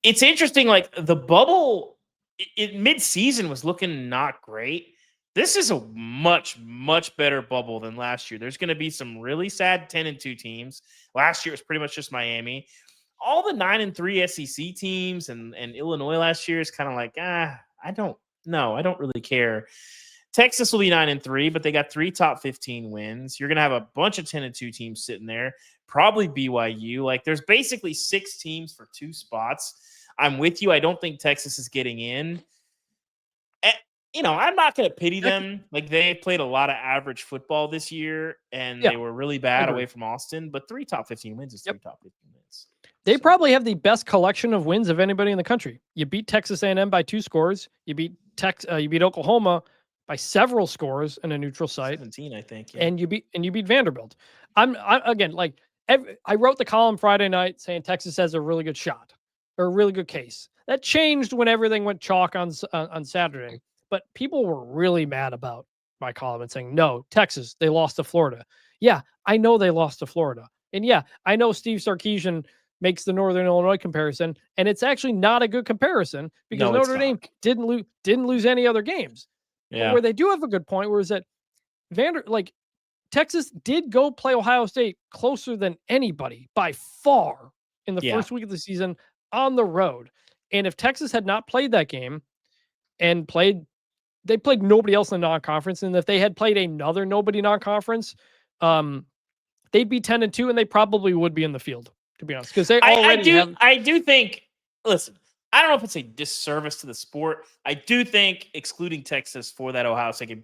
It's interesting, like the bubble mid-season was looking not great. This is a much, much better bubble than last year. There's going to be some really sad 10-2 teams. Last year it was pretty much just Miami. All the 9-3 SEC teams and Illinois last year is kind of like, I don't really care. Texas will be 9-3, but they got 3 top 15 wins. You're going to have a bunch of 10-2 teams sitting there, probably BYU. Like there's basically 6 teams for 2 spots. I'm with you. I don't think Texas is getting in. I'm not going to pity them. Like they played a lot of average football this year, and they were really bad away from Austin. But 3 top 15 wins is 3 top 15 wins. They probably have the best collection of wins of anybody in the country. You beat Texas A&M by 2 scores. You beat Oklahoma by several scores in a neutral site. 17, I think. Yeah. And you beat Vanderbilt. I wrote the column Friday night saying Texas has a really good shot or a really good case. That changed when everything went chalk on Saturday. But people were really mad about my column and saying, no, Texas, they lost to Florida. Yeah, I know they lost to Florida. And yeah, I know Steve Sarkisian makes the Northern Illinois comparison, and it's actually not a good comparison because Notre Dame didn't lose any other games. Yeah. But where they do have a good point, where is that Texas did go play Ohio State closer than anybody by far in the first week of the season on the road. And if Texas had not played that game and they played nobody else in the non-conference, and if they had played another nobody non-conference, they'd be 10-2, and they probably would be in the field, to be honest. Because I do think. Listen, I don't know if it's a disservice to the sport. I do think excluding Texas for that Ohio State game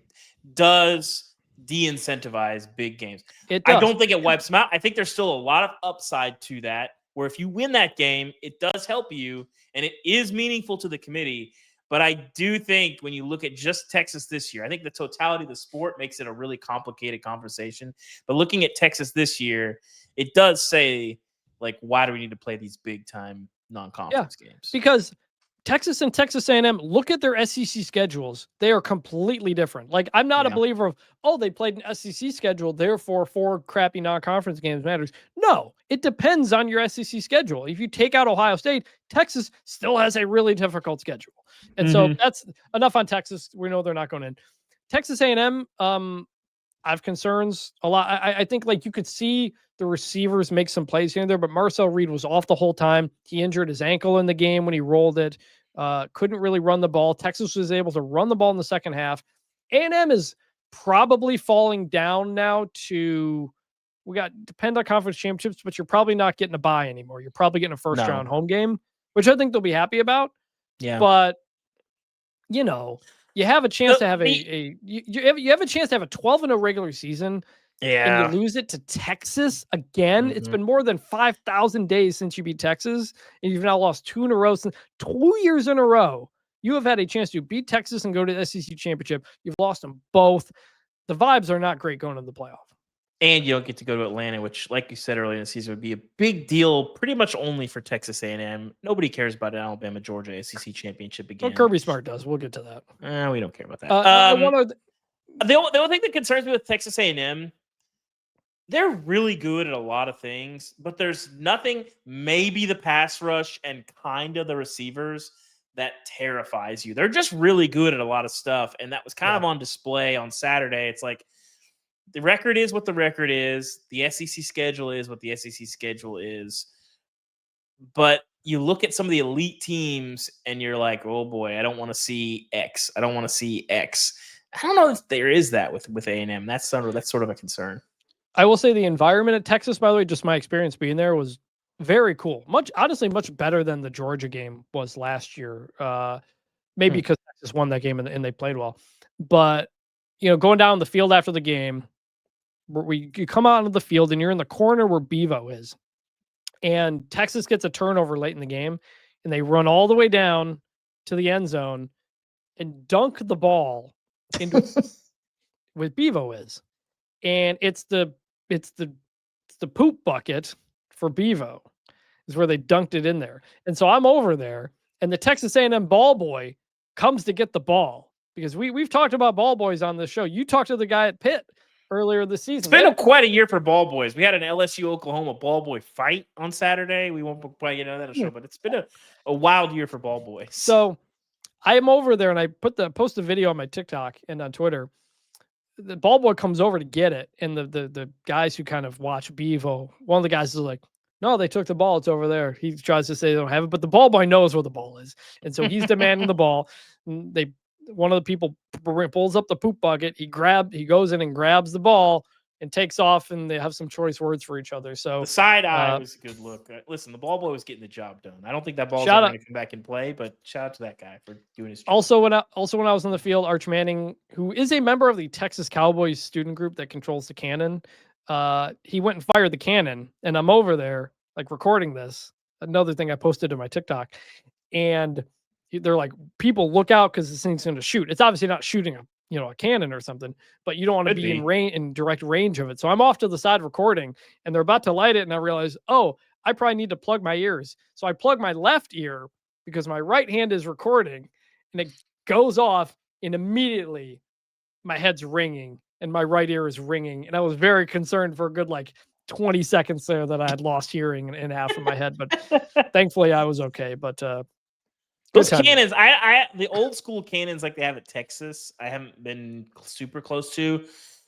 does de-incentivize big games. It does. I don't think it wipes them out. I think there's still a lot of upside to that, where if you win that game, it does help you, and it is meaningful to the committee. But I do think when you look at just Texas this year, I think the totality of the sport makes it a really complicated conversation. But looking at Texas this year, it does say, like, why do we need to play these big-time non-conference games? Because Texas and Texas A&M, look at their SEC schedules. They are completely different. Like, I'm not a believer of, they played an SEC schedule, therefore 4 crappy non-conference games matters. No, it depends on your SEC schedule. If you take out Ohio State, Texas still has a really difficult schedule. And so that's enough on Texas. We know they're not going in. Texas A&M, I have concerns a lot. I think you could see the receivers make some plays here and there, but Marcel Reed was off the whole time. He injured his ankle in the game when he rolled it. Couldn't really run the ball. Texas was able to run the ball in the second half. A&M is probably falling down now to, depend on conference championships, but you're probably not getting a bye anymore. You're probably getting a first round home game, which I think they'll be happy about. Yeah. But you have a chance to have you have a chance to have a 12-0 regular season. Yeah. And you lose it to Texas again. It's been more than 5,000 days since you beat Texas, and you've now lost 2 in a row. 2 years in a row, you have had a chance to beat Texas and go to the SEC championship. You've lost them both. The vibes are not great going to the playoff. And you don't get to go to Atlanta, which, like you said earlier in the season, would be a big deal pretty much only for Texas A&M. Nobody cares about an Alabama, Georgia SEC championship again. Well, Kirby Smart does. We'll get to that. We don't care about that. The only thing that concerns me with Texas A&M, they're really good at a lot of things, but there's nothing, maybe the pass rush and kind of the receivers, that terrifies you. They're just really good at a lot of stuff, and that was kind of on display on Saturday. It's like, the record is what the record is. The SEC schedule is what the SEC schedule is. But you look at some of the elite teams and you're like, oh boy, I don't want to see X. I don't want to see X. I don't know if there is that with A&M. That's sort of a concern. I will say the environment at Texas, by the way, just my experience being there, was very cool. Honestly, much better than the Georgia game was last year. Maybe because Texas won that game and they played well. But, going down the field after the game, you come out of the field and you're in the corner where Bevo is. And Texas gets a turnover late in the game, and they run all the way down to the end zone and dunk the ball into with Bevo is. And it's the poop bucket for Bevo is where they dunked it in there. And so I'm over there and the Texas A&M ball boy comes to get the ball, because we've talked about ball boys on this show. You talked to the guy at Pitt earlier this season. It's been quite a year for ball boys. We had an LSU Oklahoma ball boy fight on Saturday. We won't probably get into that on the show, but it's been a wild year for ball boys. So I am over there, and I post a video on my TikTok and on Twitter. The ball boy comes over to get it, and the guys who kind of watch Bevo, one of the guys is like, "No, they took the ball. It's over there." He tries to say they don't have it, but the ball boy knows where the ball is, and so he's demanding the ball. And one of the people pulls up the poop bucket. He goes in and grabs the ball and takes off, and they have some choice words for each other. So the side eye was a good look. Listen, the ball boy was getting the job done. I don't think that ball's ever going to come back and play, but shout out to that guy for doing his job. Also, when I was on the field, Arch Manning, who is a member of the Texas Cowboys student group that controls the cannon, he went and fired the cannon, and I'm over there like recording this. Another thing I posted to my TikTok, and they're like, people look out because this thing's going to shoot. It's obviously not shooting a cannon or something, but you don't want to be in direct range of it. So I'm off to the side recording, and they're about to light it, and I realize, oh, I probably need to plug my ears. So I plug my left ear because my right hand is recording, and it goes off, and immediately my head's ringing and my right ear is ringing, and I was very concerned for a good 20 seconds there that I had lost hearing in half of my head, but thankfully I was okay. But those cannons, the old school cannons like they have at Texas, I haven't been super close to,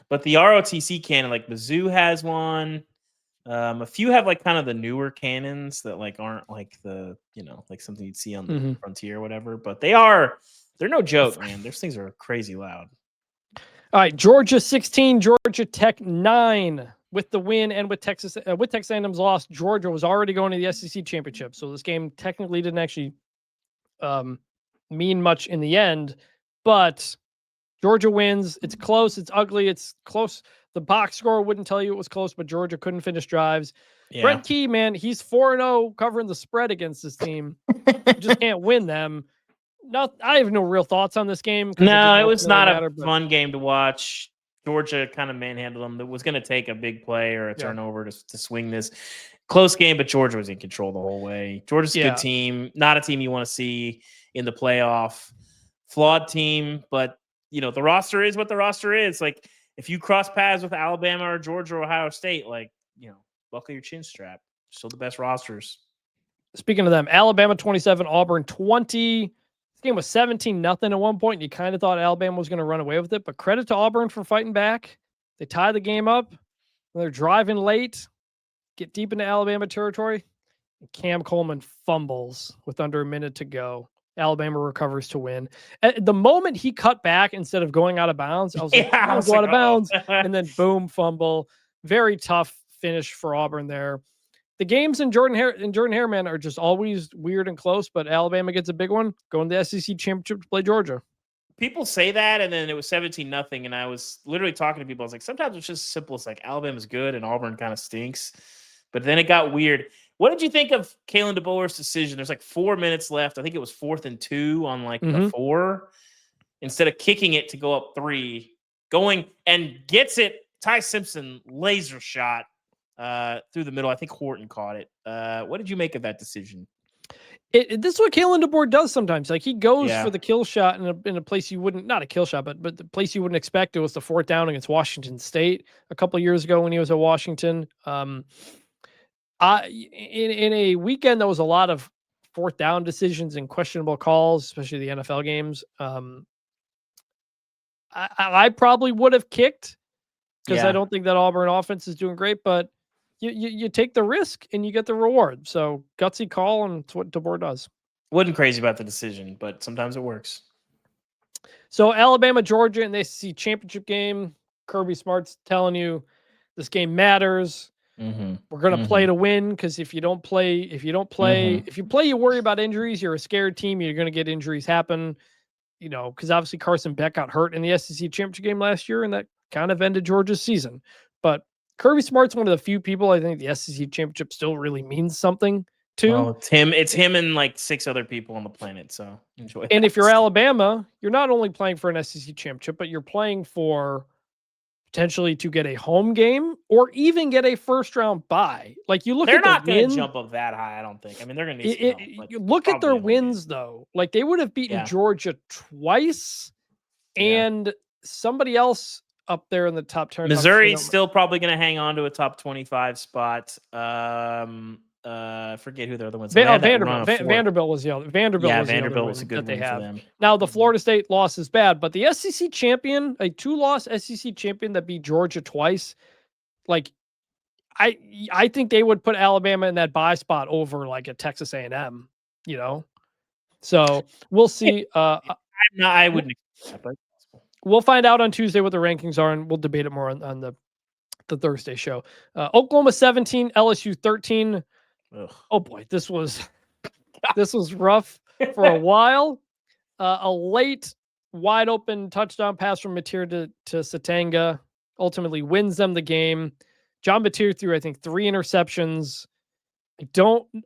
but the ROTC cannon, like Mizzou has one. A few have kind of the newer cannons that aren't the something you'd see on the Frontier or whatever, but they're no joke, man. Those things are crazy loud. All right, Georgia 16, Georgia Tech 9. With the win and with Texas A&M's loss, Georgia was already going to the SEC championship. So this game technically didn't actually mean much in the end, but Georgia wins. It's close. It's ugly. It's close. The box score wouldn't tell you it was close, but Georgia couldn't finish drives. Yeah. Brent Key, man, he's 4-0 covering the spread against this team. Just can't win them. I have no real thoughts on this game. No, it was not a fun game to watch. Georgia kind of manhandled them. It was going to take a big play or a turnover to swing this. Close game, but Georgia was in control the whole way. Georgia's a good team, not a team you want to see in the playoff. Flawed team, but the roster is what the roster is. If you cross paths with Alabama or Georgia or Ohio State, buckle your chin strap. Still the best rosters. Speaking of them, Alabama 27, Auburn 20. This game was 17-0 at one point, and you kind of thought Alabama was going to run away with it, but credit to Auburn for fighting back. They tie the game up. They're driving late, get deep into Alabama territory, and Cam Coleman fumbles with under a minute to go. Alabama recovers to win. At the moment he cut back instead of going out of bounds, I was like, I was out of bounds. And then boom, fumble. Very tough finish for Auburn there. The games in Jordan Hare, man, are just always weird and close, but Alabama gets a big one, going to the SEC championship to play Georgia. People say that, and then it was 17-0, and I was literally talking to people. I was like, sometimes it's just simple. It's Alabama's good, and Auburn kind of stinks. But then it got weird. What did you think of Kalen DeBoer's decision? There's 4 minutes left. I think it was 4th and 2 on the 4. Instead of kicking it to go up 3, going and gets it. Ty Simpson laser shot through the middle. I think Horton caught it. What did you make of that decision? This is what Kalen DeBoer does sometimes. He goes for the kill shot in a place you wouldn't, not a kill shot, but the place you wouldn't expect. It was the 4th down against Washington State a couple of years ago when he was at Washington. In a weekend, there was a lot of 4th down decisions and questionable calls, especially the NFL games. I probably would have kicked because I don't think that Auburn offense is doing great, but you take the risk and you get the reward. So gutsy call, and it's what DeBoer does. Wasn't crazy about the decision, but sometimes it works. So Alabama, Georgia in the ACC championship game. Kirby Smart's telling you this game matters. We're going to play to win, because if you play, you worry about injuries. You're a scared team. You're going to get injuries happen. Because obviously Carson Beck got hurt in the SEC championship game last year, and that kind of ended Georgia's season. But Kirby Smart's one of the few people I think the SEC championship still really means something to. Well, it's him and 6 other people on the planet. So enjoy that. And if you're Alabama, you're not only playing for an SEC championship, but you're playing for potentially to get a home game or even get a first round bye. Like you look They're at the not going win, to jump up that high, I don't think. I mean, they're going to need some help, but you look at probably their a home game. wins though. Like they would have beaten Yeah. Georgia twice and somebody else up there in the top 10. Missouri's still probably going to hang on to a top 25 spot. Forget who the other ones. Vanderbilt. Vanderbilt was the other. Vanderbilt was a the good that they win for have. them. Now the Florida State loss is bad, but the SEC champion, a 2-loss SEC champion that beat Georgia twice, like I think they would put Alabama in that bye spot over like a Texas A&M. You know, so we'll see. I wouldn't. We'll find out on Tuesday what the rankings are, and we'll debate it more on the Thursday show. Oklahoma 17, LSU 13. Ugh. Oh boy, this was rough for a while. A late wide open touchdown pass from Mateer to Satanga ultimately wins them the game. John Mateer threw, I think, 3 interceptions.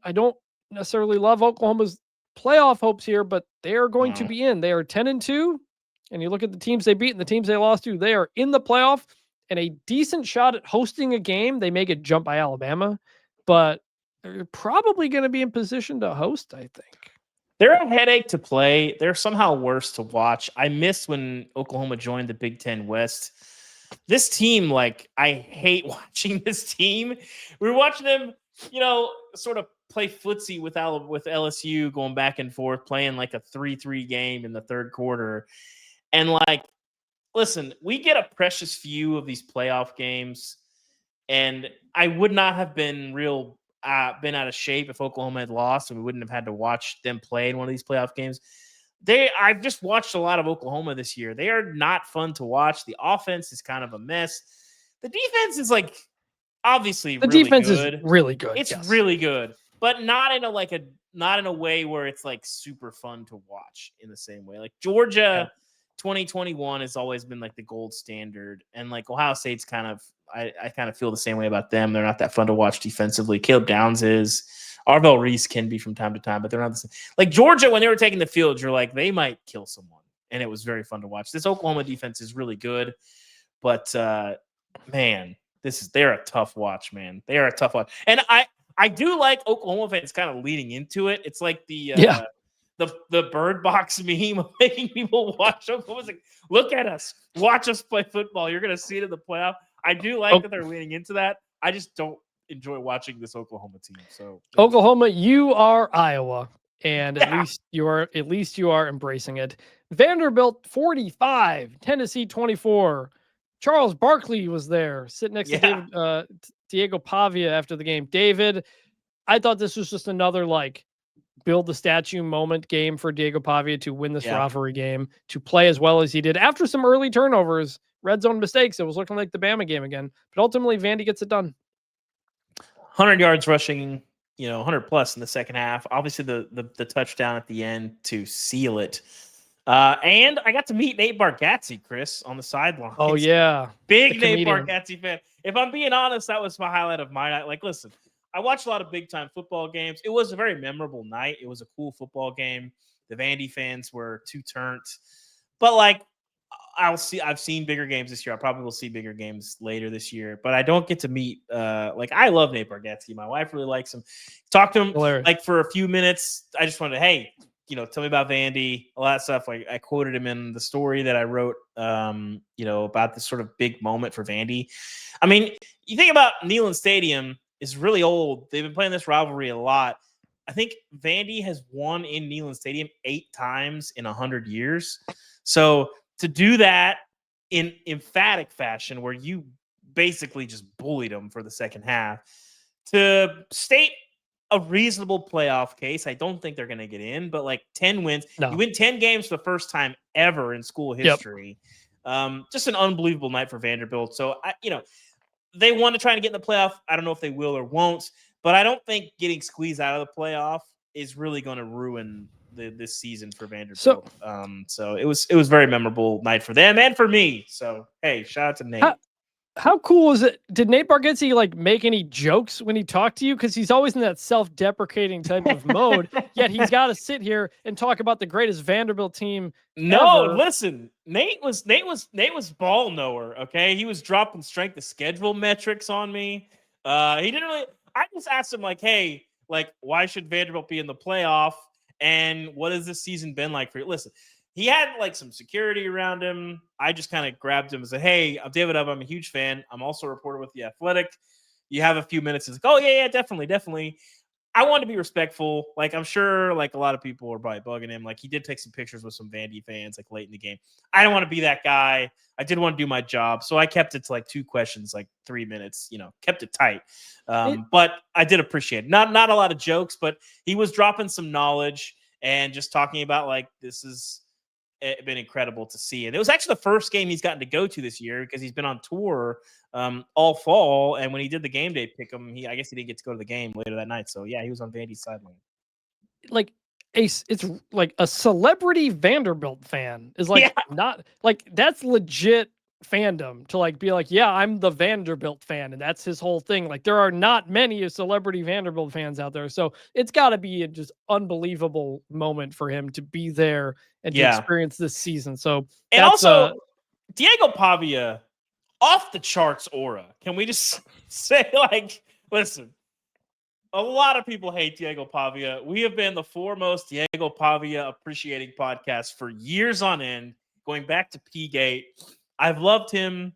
I don't necessarily love Oklahoma's playoff hopes here, but they are going to be in. They are 10-2. And you look at the teams they beat and the teams they lost to, they are in the playoff and a decent shot at hosting a game. They may get jumped by Alabama, but they're probably going to be in position to host, I think. They're a headache to play. They're somehow worse to watch. I missed when Oklahoma joined the Big Ten West. This team, like, I hate watching this team. We were watching them, sort of play footsie with LSU, going back and forth, playing like a 3-3 game in the third quarter. And like, listen, we get a precious few of these playoff games, and I would not have been been out of shape if Oklahoma had lost, and we wouldn't have had to watch them play in one of these playoff games. I've just watched a lot of Oklahoma this year. They are not fun to watch. The offense is kind of a mess. The defense is like obviously the really defense good. is really good. It's really good, but not in a way where it's like super fun to watch in the same way. Like Georgia 2021 has always been like the gold standard, and like Ohio State's kind of I kind of feel the same way about them. They're not that fun to watch defensively. Caleb Downs is. Arvell Reese can be from time to time, but they're not the same. Like Georgia, when they were taking the field, you're like, they might kill someone. And it was very fun to watch. This Oklahoma defense is really good. But man, they're a tough watch, man. They are a tough watch. And I do like Oklahoma fans kind of leading into it. It's like the bird box meme of making people watch Oklahoma. Like, look at us. Watch us play football. You're gonna see it in the playoff. I do like that they're leaning into that. I just don't enjoy watching this Oklahoma team. So Oklahoma, you are Iowa, and at least you are embracing it. Vanderbilt 45, Tennessee 24. Charles Barkley was there, sitting next to Diego Pavia after the game. David, I thought this was just another like build the statue moment game for Diego Pavia to win this rivalry game, to play as well as he did after some early turnovers, red zone mistakes. It was looking like the Bama game again, but ultimately Vandy gets it done. 100 yards rushing, 100 plus in the second half. Obviously, the touchdown at the end to seal it. And I got to meet Nate Bargatze, Chris, on the sideline. Oh, yeah. Big Nate Bargatze fan. If I'm being honest, that was my highlight of my night. Like, listen, I watched a lot of big-time football games. It was a very memorable night. It was a cool football game. The Vandy fans were too turned. But, like, I've seen bigger games this year. I probably will see bigger games later this year, but I don't get to meet I love Nate Bargatze. My wife really likes him. Talked to him like for a few minutes. I just wanted to, hey, tell me about Vandy, all that stuff. Like I quoted him in the story that I wrote about this sort of big moment for Vandy. I mean, you think about Neyland Stadium is really old. They've been playing this rivalry a lot. I think Vandy has won in Neyland Stadium 8 times in 100 years. So to do that in emphatic fashion where you basically just bullied them for the second half, to state a reasonable playoff case, I don't think they're going to get in, but like 10 wins. No. You win 10 games for the first time ever in school history. Just an unbelievable night for Vanderbilt. So, they want to try to get in the playoff. I don't know if they will or won't, but I don't think getting squeezed out of the playoff is really going to ruin this season for Vanderbilt. So it was very memorable night for them and for me. So hey, shout out to Nate. How cool is it? Did Nate Bargatze like make any jokes when he talked to you? Because he's always in that self-deprecating type of mode. Yet he's got to sit here and talk about the greatest Vanderbilt team No, ever. listen, Nate was ball knower. Okay, he was dropping strength of schedule metrics on me. He didn't really. I just asked him like, hey, like, why should Vanderbilt be in the playoff? And what has this season been like for you? Listen, he had like some security around him. I just kind of grabbed him and said, hey, I'm David Ubben. I'm a huge fan. I'm also a reporter with The Athletic. You have a few minutes. He's like, oh, yeah, definitely. I want to be respectful. Like, I'm sure like a lot of people are probably bugging him. Like, he did take some pictures with some Vandy fans like late in the game. I don't want to be that guy. I did want to do my job. So I kept it to like 2 questions, like 3 minutes, kept it tight. But I did appreciate it. Not a lot of jokes, but he was dropping some knowledge and just talking about like, this has been incredible to see. And it was actually the first game he's gotten to go to this year because he's been on tour all fall. And when he did the game day pick him, I guess he didn't get to go to the game later that night. So yeah, he was on Vandy's sideline. Like it's like a celebrity Vanderbilt fan is like not like that's legit fandom to like be like, yeah, I'm the Vanderbilt fan, and that's his whole thing. Like there are not many celebrity Vanderbilt fans out there, so it's got to be a just unbelievable moment for him to be there and to experience this season. So and also Diego Pavia, off the charts aura. Can we just say like, listen, a lot of people hate Diego Pavia. We have been the foremost Diego Pavia appreciating podcast for years on end, going back to P-Gate. I've loved him.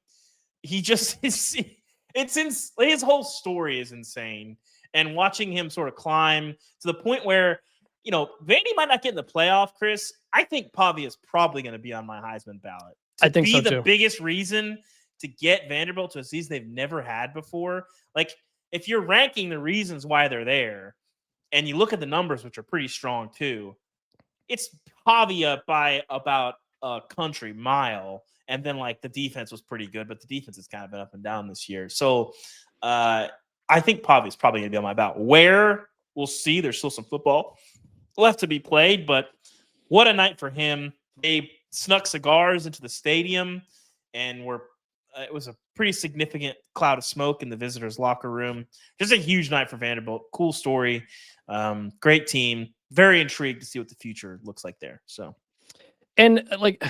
He just his whole story is insane. And watching him sort of climb to the point where, Vandy might not get in the playoff, Chris. I think Pavia is probably going to be on my Heisman ballot. I think so too. The biggest reason to get Vanderbilt to a season they've never had before. Like, if you're ranking the reasons why they're there, and you look at the numbers, which are pretty strong too, it's Pavia by about a country mile. And then, like, the defense was pretty good, but the defense has kind of been up and down this year. So I think Pavia is probably going to be on my ballot. Where? We'll see. There's still some football left to be played, but what a night for him. They snuck cigars into the stadium, and it was a pretty significant cloud of smoke in the visitors' locker room. Just a huge night for Vanderbilt. Cool story. Great team. Very intrigued to see what the future looks like there. So, and like,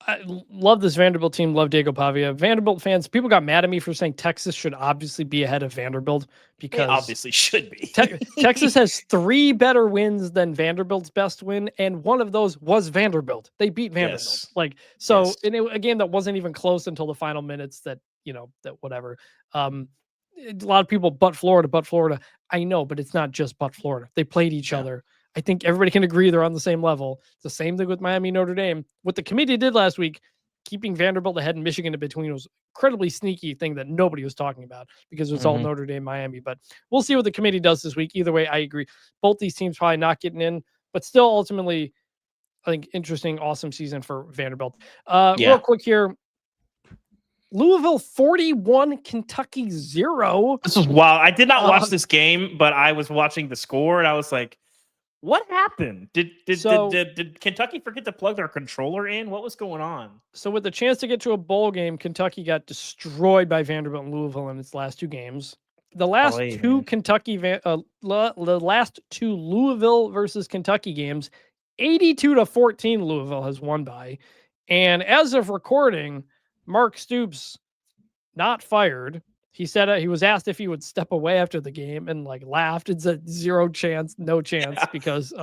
I love this Vanderbilt team. Love Diego Pavia. Vanderbilt fans, people got mad at me for saying Texas should obviously be ahead of Vanderbilt because it obviously should be. Texas has 3 better wins than Vanderbilt's best win, and one of those was Vanderbilt. They beat Vanderbilt. Yes. In a game that wasn't even close until the final minutes. That whatever. A lot of people, but Florida. I know, but it's not just but Florida. They played each other. I think everybody can agree they're on the same level. It's the same thing with Miami, Notre Dame. What the committee did last week, keeping Vanderbilt ahead and Michigan in between, was incredibly sneaky thing that nobody was talking about because it was all Notre Dame, Miami. But we'll see what the committee does this week. Either way, I agree. Both these teams probably not getting in, but still ultimately, I think, interesting, awesome season for Vanderbilt. Real quick here. Louisville 41, Kentucky 0. This was wild. I did not watch this game, but I was watching the score and I was like, what happened? Did Kentucky forget to plug their controller in? What was going on? So with the chance to get to a bowl game, Kentucky got destroyed by Vanderbilt and Louisville in its last 2 games. The last the last 2 Louisville versus Kentucky games, 82-14 Louisville has won by. And as of recording, Mark Stoops not fired. He said he was asked if he would step away after the game and like laughed and said no chance because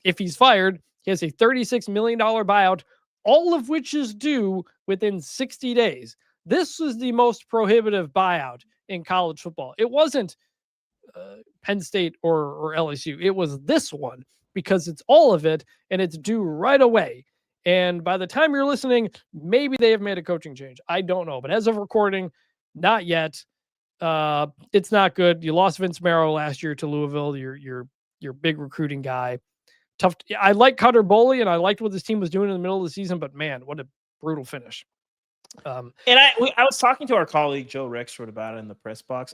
if he's fired, he has a $36 million buyout, all of which is due within 60 days. This was the most prohibitive buyout in college football. It wasn't Penn State or LSU. It was this one because it's all of it and it's due right away. And by the time you're listening, maybe they have made a coaching change. I don't know, but as of recording, not yet. It's not good. You lost Vince Marrow last year to Louisville. Your big recruiting guy. Tough. I like Cutter Boley, and I liked what this team was doing in the middle of the season. But man, what a brutal finish. And I was talking to our colleague Joe Rexford about it in the press box.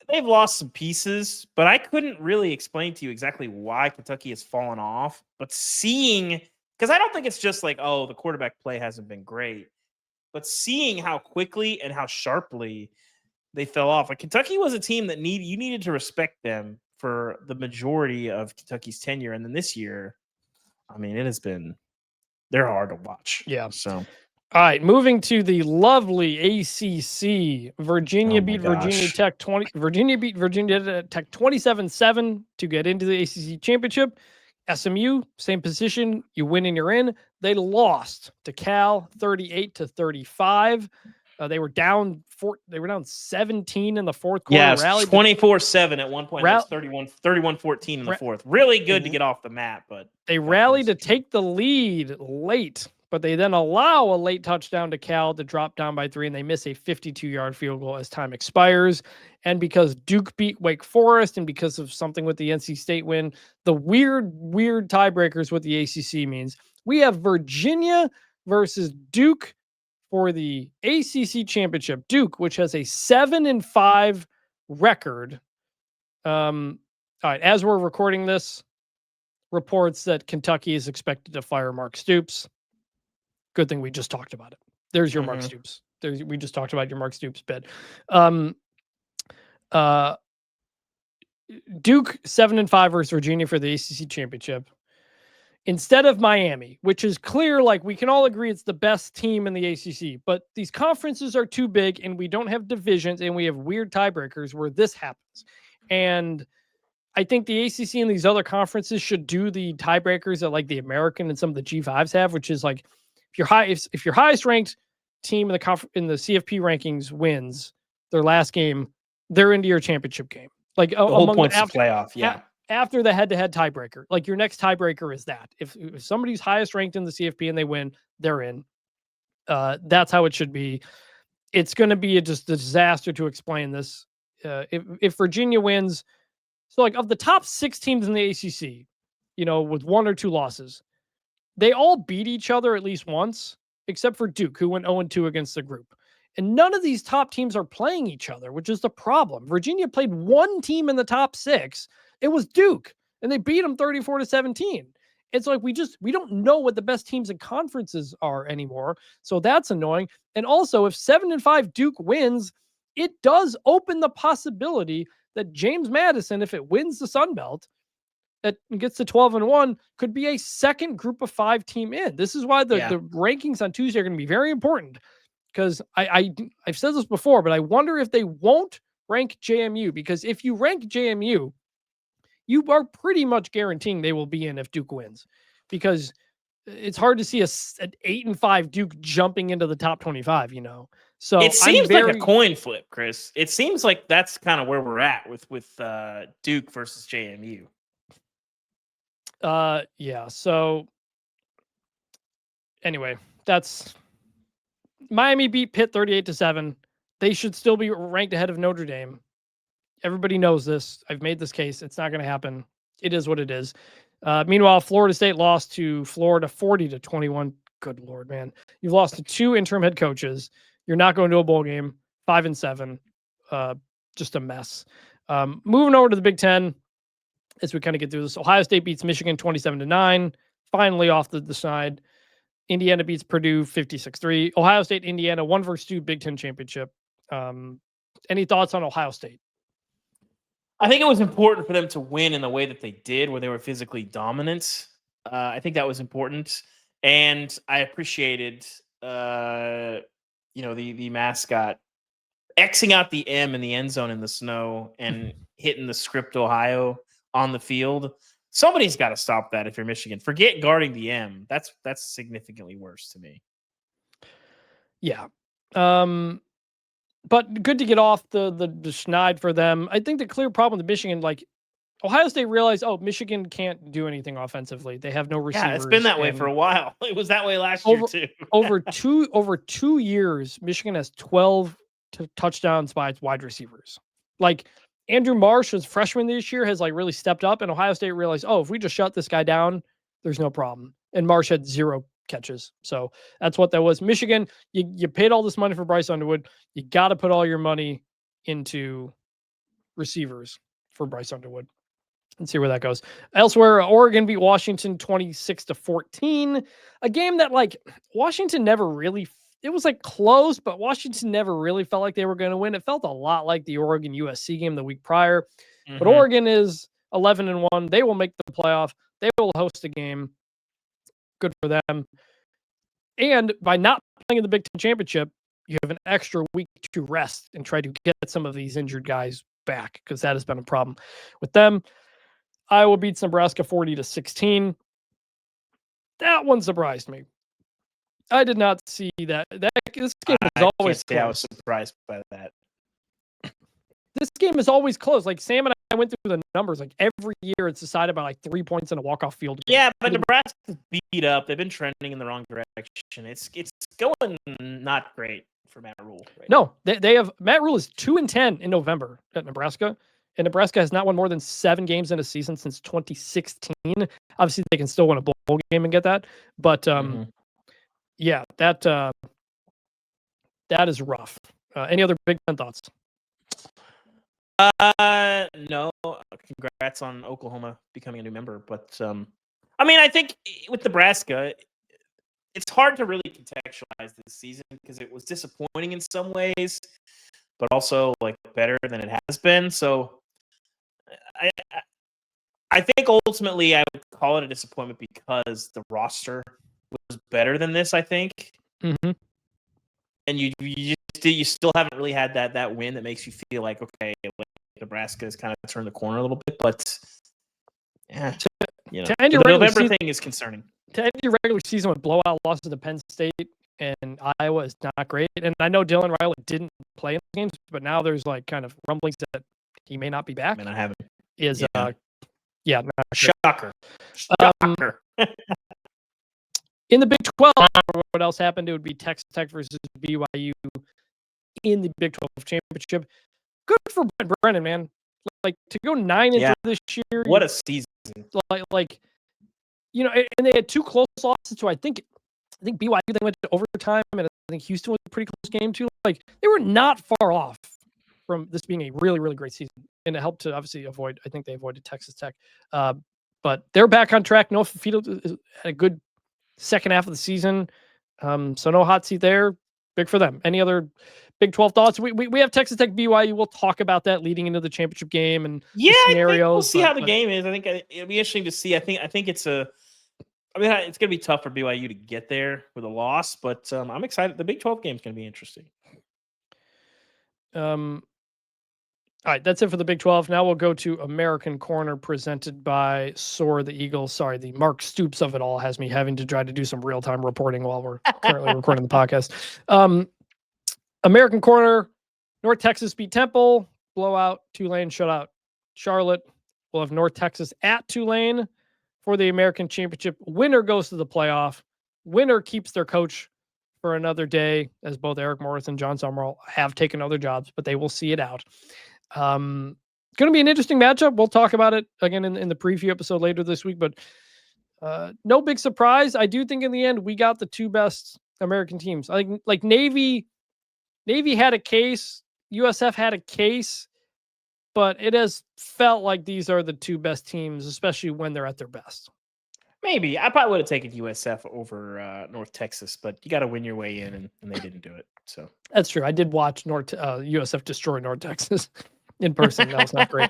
They've lost some pieces, but I couldn't really explain to you exactly why Kentucky has fallen off. But seeing, because I don't think it's just like, oh, the quarterback play hasn't been great. but seeing how quickly and how sharply they fell off. Like Kentucky was a team that you needed to respect them for the majority of Kentucky's tenure. And then this year, I mean, they're hard to watch. Yeah. So, all right, moving to the lovely ACC. Virginia beat Virginia Tech 20. Virginia beat Virginia Tech 27-7 to get into the ACC championship. SMU, same position. You win and you're in. They lost to Cal 38-35. They were down 17 in the fourth quarter. Yeah, rallied 24-7 at one point. It was 31-14 in the fourth. Really good to get off the map, but they rallied to take the lead late, but they then allow a late touchdown to Cal to drop down by 3, and they miss a 52-yard field goal as time expires. And because Duke beat Wake Forest, and because of something with the NC State win, the weird tiebreakers what the ACC means, we have Virginia versus Duke for the ACC championship. Duke, which has a 7-5 record. All right, as we're recording this, reports that Kentucky is expected to fire Mark Stoops. Good thing we just talked about it. There's your Mark Stoops. We just talked about your Mark Stoops bid. Duke 7-5 versus Virginia for the ACC championship. Instead of Miami, which is clear, like we can all agree it's the best team in the ACC, but these conferences are too big and we don't have divisions and we have weird tiebreakers where this happens. And I think the ACC and these other conferences should do the tiebreakers that like the American and some of the G5s have, which is like if your highest ranked team in the CFP rankings wins their last game, they're into your championship game. Like the whole point's the playoff, yeah. After the head-to-head tiebreaker, like your next tiebreaker is that. If somebody's highest ranked in the CFP and they win, they're in. That's how it should be. It's going to be just a disaster to explain this. If Virginia wins, so like of the top 6 teams in the ACC, with 1 or 2 losses, they all beat each other at least once, except for Duke, who went 0-2 against the group. And none of these top teams are playing each other, which is the problem. Virginia played one team in the top 6. It was Duke, and they beat them 34-17. It's like we don't know what the best teams in conferences are anymore. So that's annoying. And also, if 7-5 Duke wins, it does open the possibility that James Madison, if it wins the Sun Belt, that gets to 12-1, could be a second group of 5 team in. This is why the rankings on Tuesday are going to be very important. Because I've said this before, but I wonder if they won't rank JMU. Because if you rank JMU, you are pretty much guaranteeing they will be in if Duke wins. Because it's hard to see an 8-5 Duke jumping into the top 25, So it seems like a coin flip, Chris. It seems like that's kind of where we're at with Duke versus JMU. Yeah. So anyway, that's Miami beat Pitt 38-7. They should still be ranked ahead of Notre Dame. Everybody knows this. I've made this case. It's not going to happen. It is what it is. Meanwhile, Florida State lost to Florida 40-21. Good Lord, man. You've lost to 2 interim head coaches. You're not going to a bowl game. 5-7. Just a mess. Moving over to the Big Ten as we kind of get through this. Ohio State beats Michigan 27-9. Finally off the side. Indiana beats Purdue 56-3. Ohio State, Indiana, 1-2 Big Ten championship. Any thoughts on Ohio State? I think it was important for them to win in the way that they did, where they were physically dominant. I think that was important. And I appreciated, the mascot Xing out the M in the end zone in the snow and hitting the script Ohio on the field. Somebody's got to stop that if you're Michigan. Forget guarding the M. That's significantly worse to me. Yeah. But good to get off the schneid for them. I think the clear problem with Michigan, like Ohio State realized, Michigan can't do anything offensively. They have no receivers. Yeah, it's been that way for a while. It was that way last year too. over 2 years, Michigan has 12 touchdowns by its wide receivers. Like Andrew Marsh, as freshman this year, has like really stepped up, and Ohio State realized, if we just shut this guy down, there's no problem. And Marsh had 0 catches. So that's what that was. Michigan, you paid all this money for Bryce Underwood. You got to put all your money into receivers for Bryce Underwood and see where that goes. Elsewhere, Oregon beat Washington 26-14. A game that like Washington never really it was like close, but Washington never really felt like they were going to win. It felt a lot like the Oregon USC game the week prior. But Oregon is 11-1. They will make the playoff. They will host a game. Good for them. And by not playing in the Big Ten Championship, you have an extra week to rest and try to get some of these injured guys back, because that has been a problem with them. Iowa beats Nebraska 40-16. That one surprised me. I did not see that. This game is always close. I was surprised by that. This game is always close. Like Sam and I went through the numbers. Like every year, it's decided by like 3 points in a walk-off field goal. Yeah, but Nebraska's beat up. They've been trending in the wrong direction. It's going not great for Matt Rule. Right no, they have Matt Rule is 2-10 in November at Nebraska, and Nebraska has not won more than 7 games in a season since 2016. Obviously, they can still win a bowl game and get that, but yeah, that is rough. Any other Big Ten thoughts? No. Congrats on Oklahoma becoming a new member. But I mean, I think with Nebraska, it's hard to really contextualize this season because it was disappointing in some ways, but also like better than it has been. So I think ultimately I would call it a disappointment because the roster was better than this, I think. Mm-hmm. And you still haven't really had that win that makes you feel like, okay, like Nebraska has kind of turned the corner a little bit, but yeah, to end your the November season, thing is concerning. To end your regular season with blowout losses to Penn State and Iowa is not great. And I know Dylan Riley didn't play in the games, but now there's like kind of rumblings that he may not be back. May not have him. Is Shocker. In the Big 12, what else happened? It would be Texas Tech versus BYU in the Big 12 championship. Good for Brennan, man. Like to go 9-3 this year. What a season! Like you know, and they had 2 close losses to I think BYU. They went to overtime, and I think Houston was a pretty close game too. Like they were not far off from this being a really, really great season, and it helped to obviously avoid. I think they avoided Texas Tech, but they're back on track. Noah Fifita had a good second half of the season, so no hot seat there. Big for them. Any other Big 12 thoughts? We have Texas Tech BYU. We'll talk about that leading into the championship game and the scenarios. We'll see how the game is. I think it'll be interesting to see. I think it's going to be tough for BYU to get there with a loss, but I'm excited. The Big 12 game is going to be interesting. All right, that's it for the Big 12. Now we'll go to American Corner presented by Soar the Eagle. Sorry, the Mark Stoops of it all has me having to try to do some real-time reporting while we're currently recording the podcast. American Corner, North Texas beat Temple, blowout, Tulane shutout. Charlotte will have North Texas at Tulane for the American Championship. Winner goes to the playoff. Winner keeps their coach for another day, as both Eric Morris and Jon Sumrall have taken other jobs, but they will see it out. Going to be an interesting matchup. We'll talk about it again in the preview episode later this week, but no big surprise. I do think in the end, we got the 2 best American teams. I think like Navy had a case, USF had a case, but it has felt like these are the 2 best teams, especially when they're at their best. Maybe. I probably would have taken USF over North Texas, but you got to win your way in, and they didn't do it. So that's true. I did watch USF destroy North Texas in person. That was not great.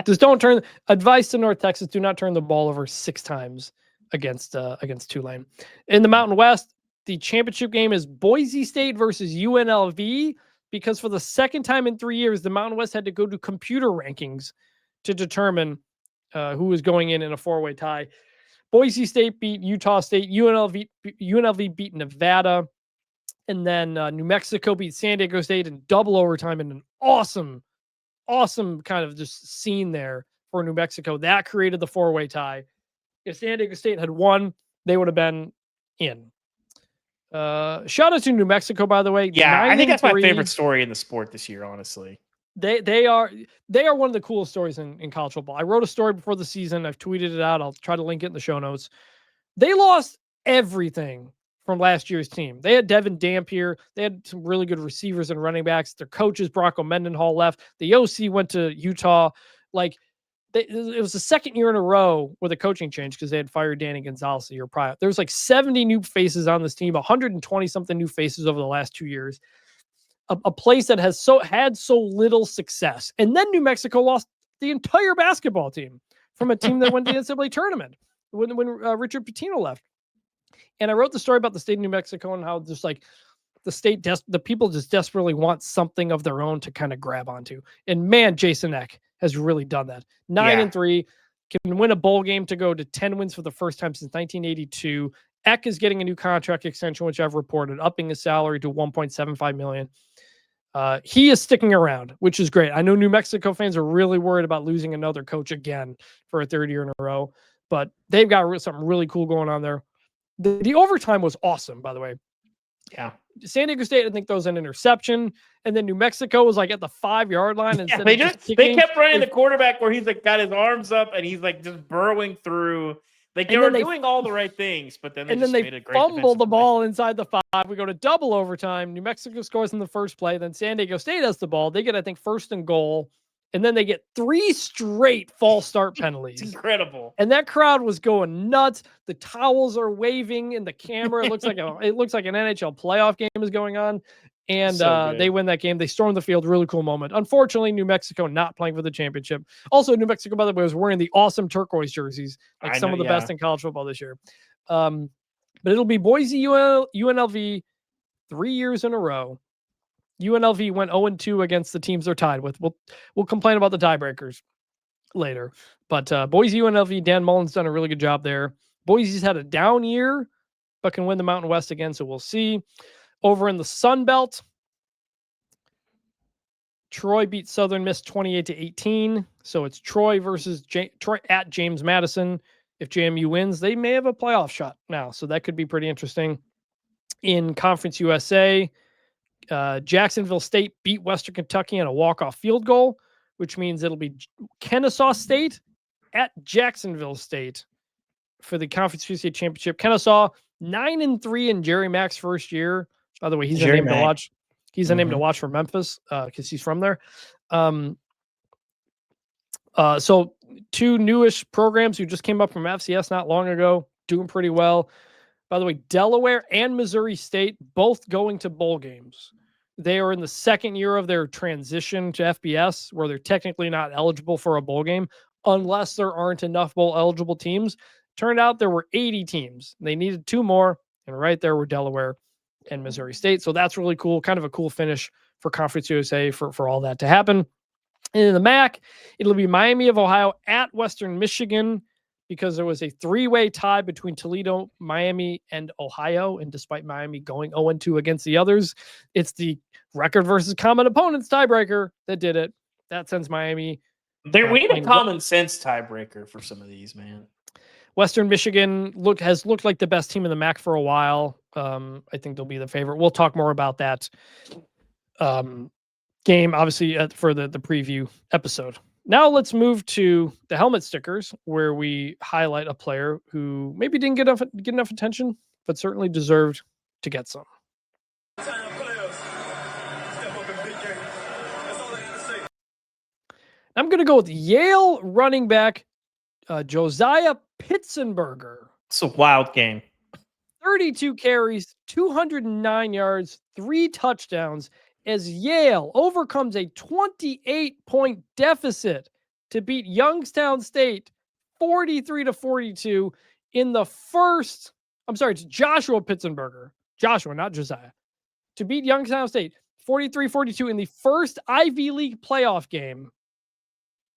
Just don't turn. Advice to North Texas: do not turn the ball over 6 times against Tulane. In the Mountain West, the championship game is Boise State versus UNLV, because for the second time in 3 years, the Mountain West had to go to computer rankings to determine who was going in a 4-way tie. Boise State beat Utah State. UNLV beat Nevada. And then New Mexico beat San Diego State in double overtime in an awesome kind of just scene there for New Mexico. That created the 4-way tie. If San Diego State had won, they would have been in. Shout out to New Mexico, by the way. Yeah, I think that's my favorite story in the sport this year, honestly. They are one of the coolest stories in college football. I wrote a story before the season. I've tweeted it out. I'll try to link it in the show notes. They lost everything from last year's team. They had Devin Dampier. They had some really good receivers and running backs. Their coaches, Bronco Mendenhall, left. The OC went to Utah. Like, it was the second year in a row with a coaching change because they had fired Danny Gonzalez the year prior. There was like 70 new faces on this team, 120 something new faces over the last 2 years. A place that has had so little success. And then New Mexico lost the entire basketball team from a team that went to the NCAA tournament when Richard Pitino left. And I wrote the story about the state of New Mexico and how just like the people just desperately want something of their own to kind of grab onto. And man, Jason Eck has really done that. 9-3, can win a bowl game to go to 10 wins for the first time since 1982. Eck is getting a new contract extension, which I've reported, upping his salary to $1.75 million. He is sticking around, which is great. I know New Mexico fans are really worried about losing another coach again for a third year in a row, but they've got something really cool going on there. The overtime was awesome, by the way. Yeah. San Diego State, I think, throws an interception, and then New Mexico was like at the 5-yard line. And they kept running the quarterback where he's like got his arms up and he's like just burrowing through. Like they were doing all the right things, but then they fumble the ball inside the 5. We go to double overtime. New Mexico scores in the first play. Then San Diego State has the ball. They get, I think, 1st and goal. And then they get 3 straight false start penalties. It's incredible. And that crowd was going nuts. The towels are waving in the camera. It looks like an NHL playoff game is going on. And they win that game. They storm the field. Really cool moment. Unfortunately, New Mexico not playing for the championship. Also, New Mexico, by the way, was wearing the awesome turquoise jerseys, like some of the best in college football this year. But it'll be Boise UNLV 3 years in a row. UNLV went 0-2 against the teams they're tied with. We'll complain about the tiebreakers later. But Boise UNLV, Dan Mullen's done a really good job there. Boise's had a down year, but can win the Mountain West again, so we'll see. Over in the Sun Belt, Troy beat Southern Miss 28-18. So it's Troy versus Troy at James Madison. If JMU wins, they may have a playoff shot now, so that could be pretty interesting. In Conference USA, Jacksonville State beat Western Kentucky on a walk-off field goal, which means it'll be Kennesaw State at Jacksonville State for the Conference USA Championship. Kennesaw 9-3 in Jerry Mack's first year. By the way, he's a name to watch. He's a name to watch for Memphis because he's from there. So 2 newish programs who just came up from FCS not long ago, doing pretty well. By the way, Delaware and Missouri State both going to bowl games. They are in the 2nd year of their transition to FBS, where they're technically not eligible for a bowl game unless there aren't enough bowl eligible teams. Turned out there were 80 teams. They needed 2 more, and right there were Delaware and Missouri State. So that's really cool. Kind of a cool finish for Conference USA for all that to happen. And in the MAC, it'll be Miami of Ohio at Western Michigan, because there was a 3-way tie between Toledo, Miami, and Ohio. And despite Miami going 0-2 against the others, it's the record versus common opponents tiebreaker that did it. That sends Miami. We need a common sense tiebreaker for some of these, man. Western Michigan has looked like the best team in the MAC for a while. I think they'll be the favorite. We'll talk more about that game, obviously, for the preview episode. Now let's move to the helmet stickers, where we highlight a player who maybe didn't get enough attention, but certainly deserved to get some. I'm going to go with Yale running back Josiah Pitzenberger. It's a wild game. 32 carries, 209 yards, 3 touchdowns, as Yale overcomes a 28-point deficit to beat Youngstown State 43-42 in the first. It's Joshua Pitzenberger. Joshua, not Josiah. To beat Youngstown State 43-42 in the first Ivy League playoff game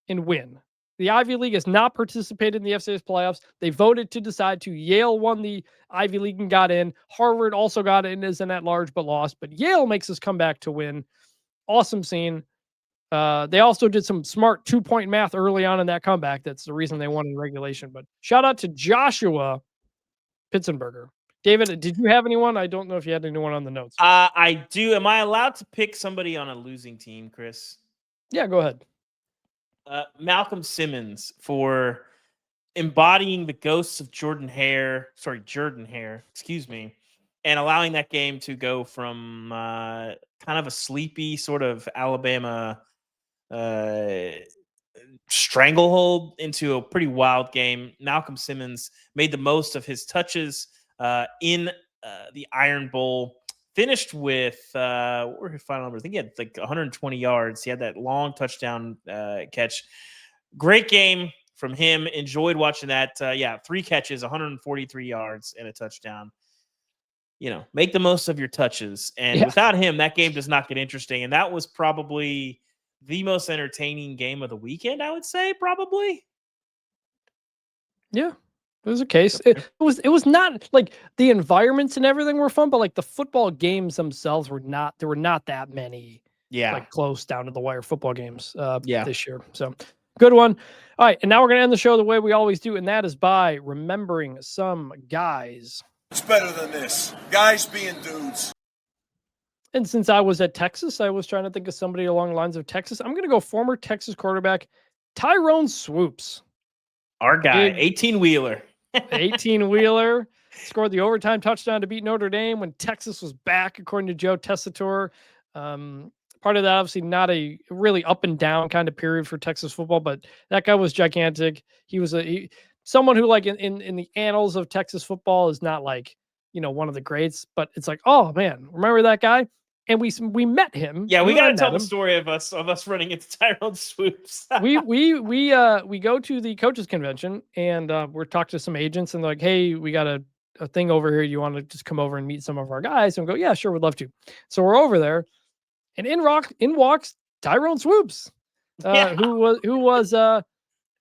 and win. The Ivy League has not participated in the FCS playoffs. They voted to decide to. Yale won the Ivy League and got in. Harvard also got in as an at-large but lost. But Yale makes this comeback to win. Awesome scene. They also did some smart 2-point math early on in that comeback. That's the reason they won in regulation. But shout out to Joshua Pitzenberger. David, did you have anyone? I don't know if you had anyone on the notes. I do. Am I allowed to pick somebody on a losing team, Chris? Yeah, go ahead. Malcolm Simmons for embodying the ghosts of Jordan Hare, and allowing that game to go from kind of a sleepy sort of Alabama stranglehold into a pretty wild game. Malcolm Simmons made the most of his touches in the Iron Bowl. Finished with what were his final numbers? I think he had like 120 yards. He had that long touchdown catch. Great game from him. Enjoyed watching that. 3 catches, 143 yards, and a touchdown. Make the most of your touches. And without him, that game does not get interesting. And that was probably the most entertaining game of the weekend, I would say, probably. Yeah. It was a case. It was not like the environments and everything were fun, but like the football games themselves were not. There were not that many, like close down to the wire football games this year. So good one. All right, and now we're gonna end the show the way we always do, and that is by remembering some guys. It's better than this. Guys being dudes. And since I was at Texas, I was trying to think of somebody along the lines of Texas. I'm gonna go former Texas quarterback Tyrone Swoops. Our guy, 18-wheeler. 18-wheeler, scored the overtime touchdown to beat Notre Dame when Texas was back, according to Joe Tessitore. Part of that, obviously, not a really up and down kind of period for Texas football, but that guy was gigantic. He was someone who, like, in the annals of Texas football is not like, one of the greats, but it's like, oh man, remember that guy? And we met him. Yeah, we got to tell the story of us running into Tyrone Swoops. we go to the coaches convention and we're talking to some agents and they're like, hey, we got a thing over here. You want to just come over and meet some of our guys? And we go, yeah, sure, we'd love to. So we're over there, and in walks Tyrone Swoops, who was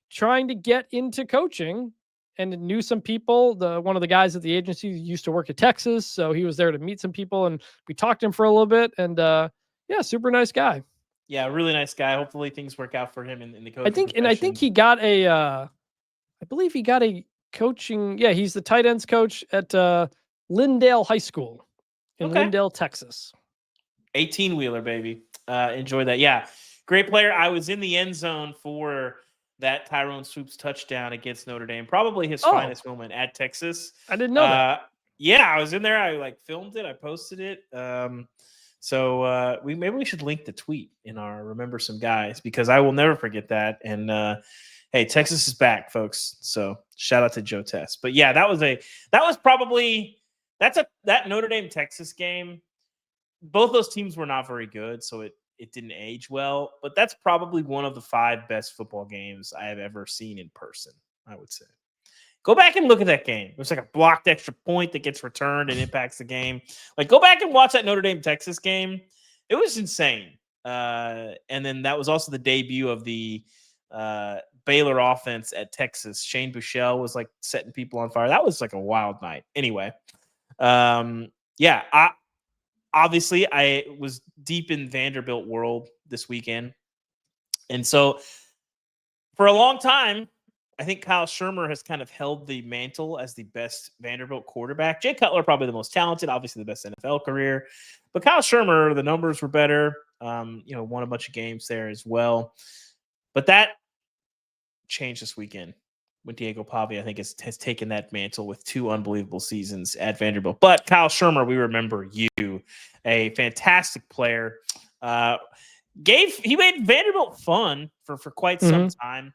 trying to get into coaching and knew some people. One of the guys at the agency used to work at Texas, so he was there to meet some people, and we talked to him for a little bit. And super nice guy. Yeah, really nice guy. Hopefully things work out for him in the coaching. I think he got I believe he got a coaching. Yeah, he's the tight ends coach at Lindale High School in Lindale, Texas. 18-wheeler, baby. Enjoy that. Yeah, great player. I was in the end zone for that Tyrone Swoops touchdown against Notre Dame, probably his finest moment at Texas. I didn't know that. Yeah, I was in there. I filmed it. I posted it. So maybe we should link the tweet in our Remember Some Guys, because I will never forget that. And hey, Texas is back, folks. So shout out to Joe Tess. But yeah, that was probably that Notre Dame Texas game. Both those teams were not very good, so it didn't age well, but that's probably one of the 5 best football games I have ever seen in person, I would say. Go back and look at that game. It's like a blocked extra point that gets returned and impacts the game. Like, go back and watch that Notre Dame Texas game. It was insane. And then that was also the debut of the Baylor offense at Texas. Shane Buechele was like setting people on fire. That was like a wild night. Anyway, obviously, I was deep in Vanderbilt world this weekend. And so for a long time, I think Kyle Shurmur has kind of held the mantle as the best Vanderbilt quarterback. Jay Cutler, probably the most talented, obviously the best NFL career. But Kyle Shurmur, the numbers were better. Won a bunch of games there as well. But that changed this weekend when Diego Pavia, I think, has taken that mantle with 2 unbelievable seasons at Vanderbilt. But Kyle Shurmur, we remember you, a fantastic player. He made Vanderbilt fun for quite some time.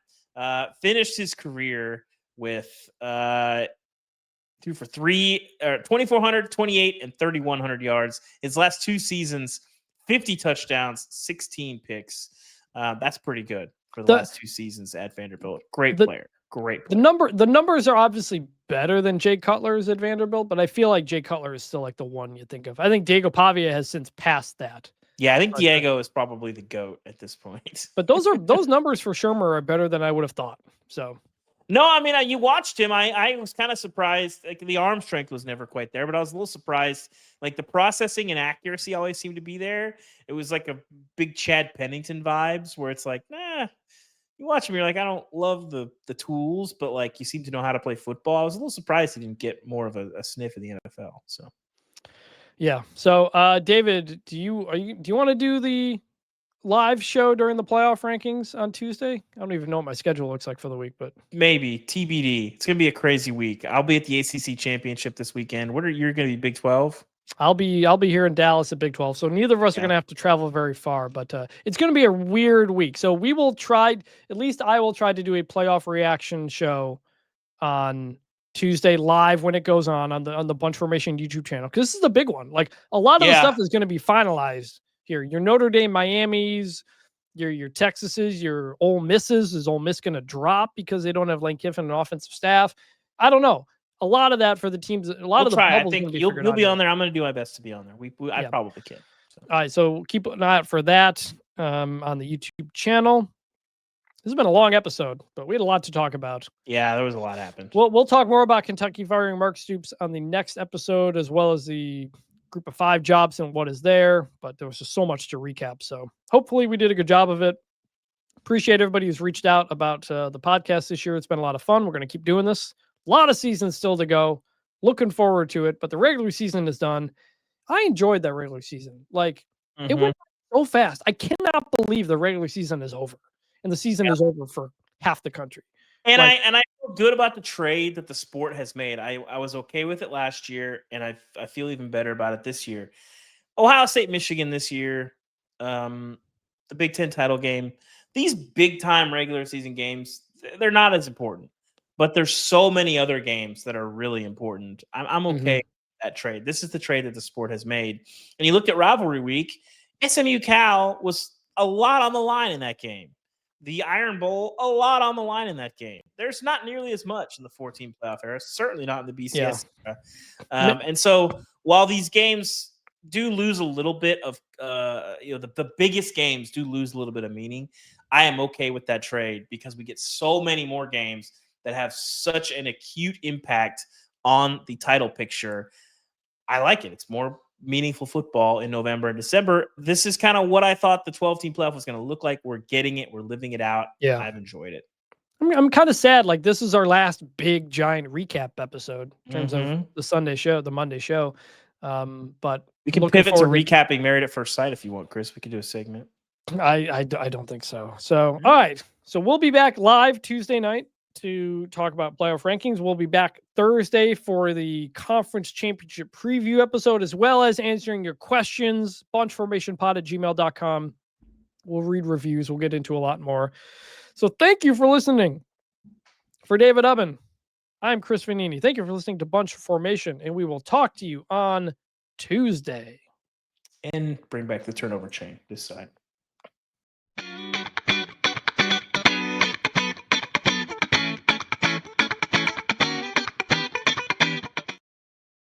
Finished his career with threw for 2,400, 28, and 3,100 yards. His last 2 seasons, 50 touchdowns, 16 picks. That's pretty good for the last 2 seasons at Vanderbilt. Great player. Great player. The numbers are obviously better than Jay Cutler's at Vanderbilt, but I feel like Jay Cutler is still like the one you think of. I think Diego Pavia has since passed that. Yeah, I think Diego is probably the GOAT at this point. But those numbers for Shurmur are better than I would have thought. So no, I mean, you watched him. I was kind of surprised. Like, the arm strength was never quite there, but I was a little surprised. Like, the processing and accuracy always seemed to be there. It was like a big Chad Pennington vibes, where it's like, you watch him, you're like, I don't love the tools, but like, you seem to know how to play football. I was a little surprised he didn't get more of a sniff of the NFL. So, yeah. So, David, do you want to do the live show during the playoff rankings on Tuesday? I don't even know what my schedule looks like for the week, but maybe TBD. It's gonna be a crazy week. I'll be at the ACC championship this weekend. You're gonna be Big 12? I'll be here in Dallas at Big 12. So neither of us are going to have to travel very far, but it's going to be a weird week. So we will try, at least I will try to do a playoff reaction show on Tuesday live when it goes on the Bunch Formation YouTube channel. Cause this is the big one. Like a lot of the stuff is going to be finalized here. Your Notre Dame, Miami's, your Texas's, your Ole Misses. Is Ole Miss going to drop because they don't have Lane Kiffin and offensive staff? I don't know. A lot of that for the teams. A lot of the try. I bubbles think be you'll be on there. I'm going to do my best to be on there. I probably can. So. All right, so keep an eye out for that on the YouTube channel. This has been a long episode, but we had a lot to talk about. Yeah, there was a lot happened. We'll talk more about Kentucky firing Mark Stoops on the next episode, as well as the Group of 5 jobs and what is there. But there was just so much to recap. So hopefully we did a good job of it. Appreciate everybody who's reached out about the podcast this year. It's been a lot of fun. We're going to keep doing this. A lot of seasons still to go. Looking forward to it, but the regular season is done. I enjoyed that regular season. Like it went so fast. I cannot believe the regular season is over, and the season is over for half the country. And I feel good about the trade that the sport has made. I was okay with it last year, and I feel even better about it this year. Ohio State, Michigan this year, the Big Ten title game. These big time regular season games, they're not as important. But there's so many other games that are really important. I'm okay with that trade. This is the trade that the sport has made. And you looked at Rivalry Week, SMU-Cal was a lot on the line in that game. The Iron Bowl, a lot on the line in that game. There's not nearly as much in the 14 playoff era, certainly not in the BCS era. And so while these games do lose a little bit of, the biggest games do lose a little bit of meaning, I am okay with that trade because we get so many more games that have such an acute impact on the title picture. I like it. It's more meaningful football in November and December. This is kind of what I thought the 12-team playoff was going to look like. We're getting it. We're living it out. Yeah. I've enjoyed it. I'm kind of sad. Like this is our last big giant recap episode in terms of the Sunday show, the Monday show. But we can pivot to recapping Married at First Sight if you want, Chris. We could do a segment. I don't think so. So, all right. So we'll be back live Tuesday night to talk about playoff rankings. We'll be back Thursday for the conference championship preview episode, as well as answering your questions. Bunchformationpod@gmail.com. We'll read reviews. We'll get into a lot more. So thank you for listening. For David Ubben, I'm Chris Vannini. Thank you for listening to Bunch Formation, and we will talk to you on Tuesday. And bring back the turnover chain this side.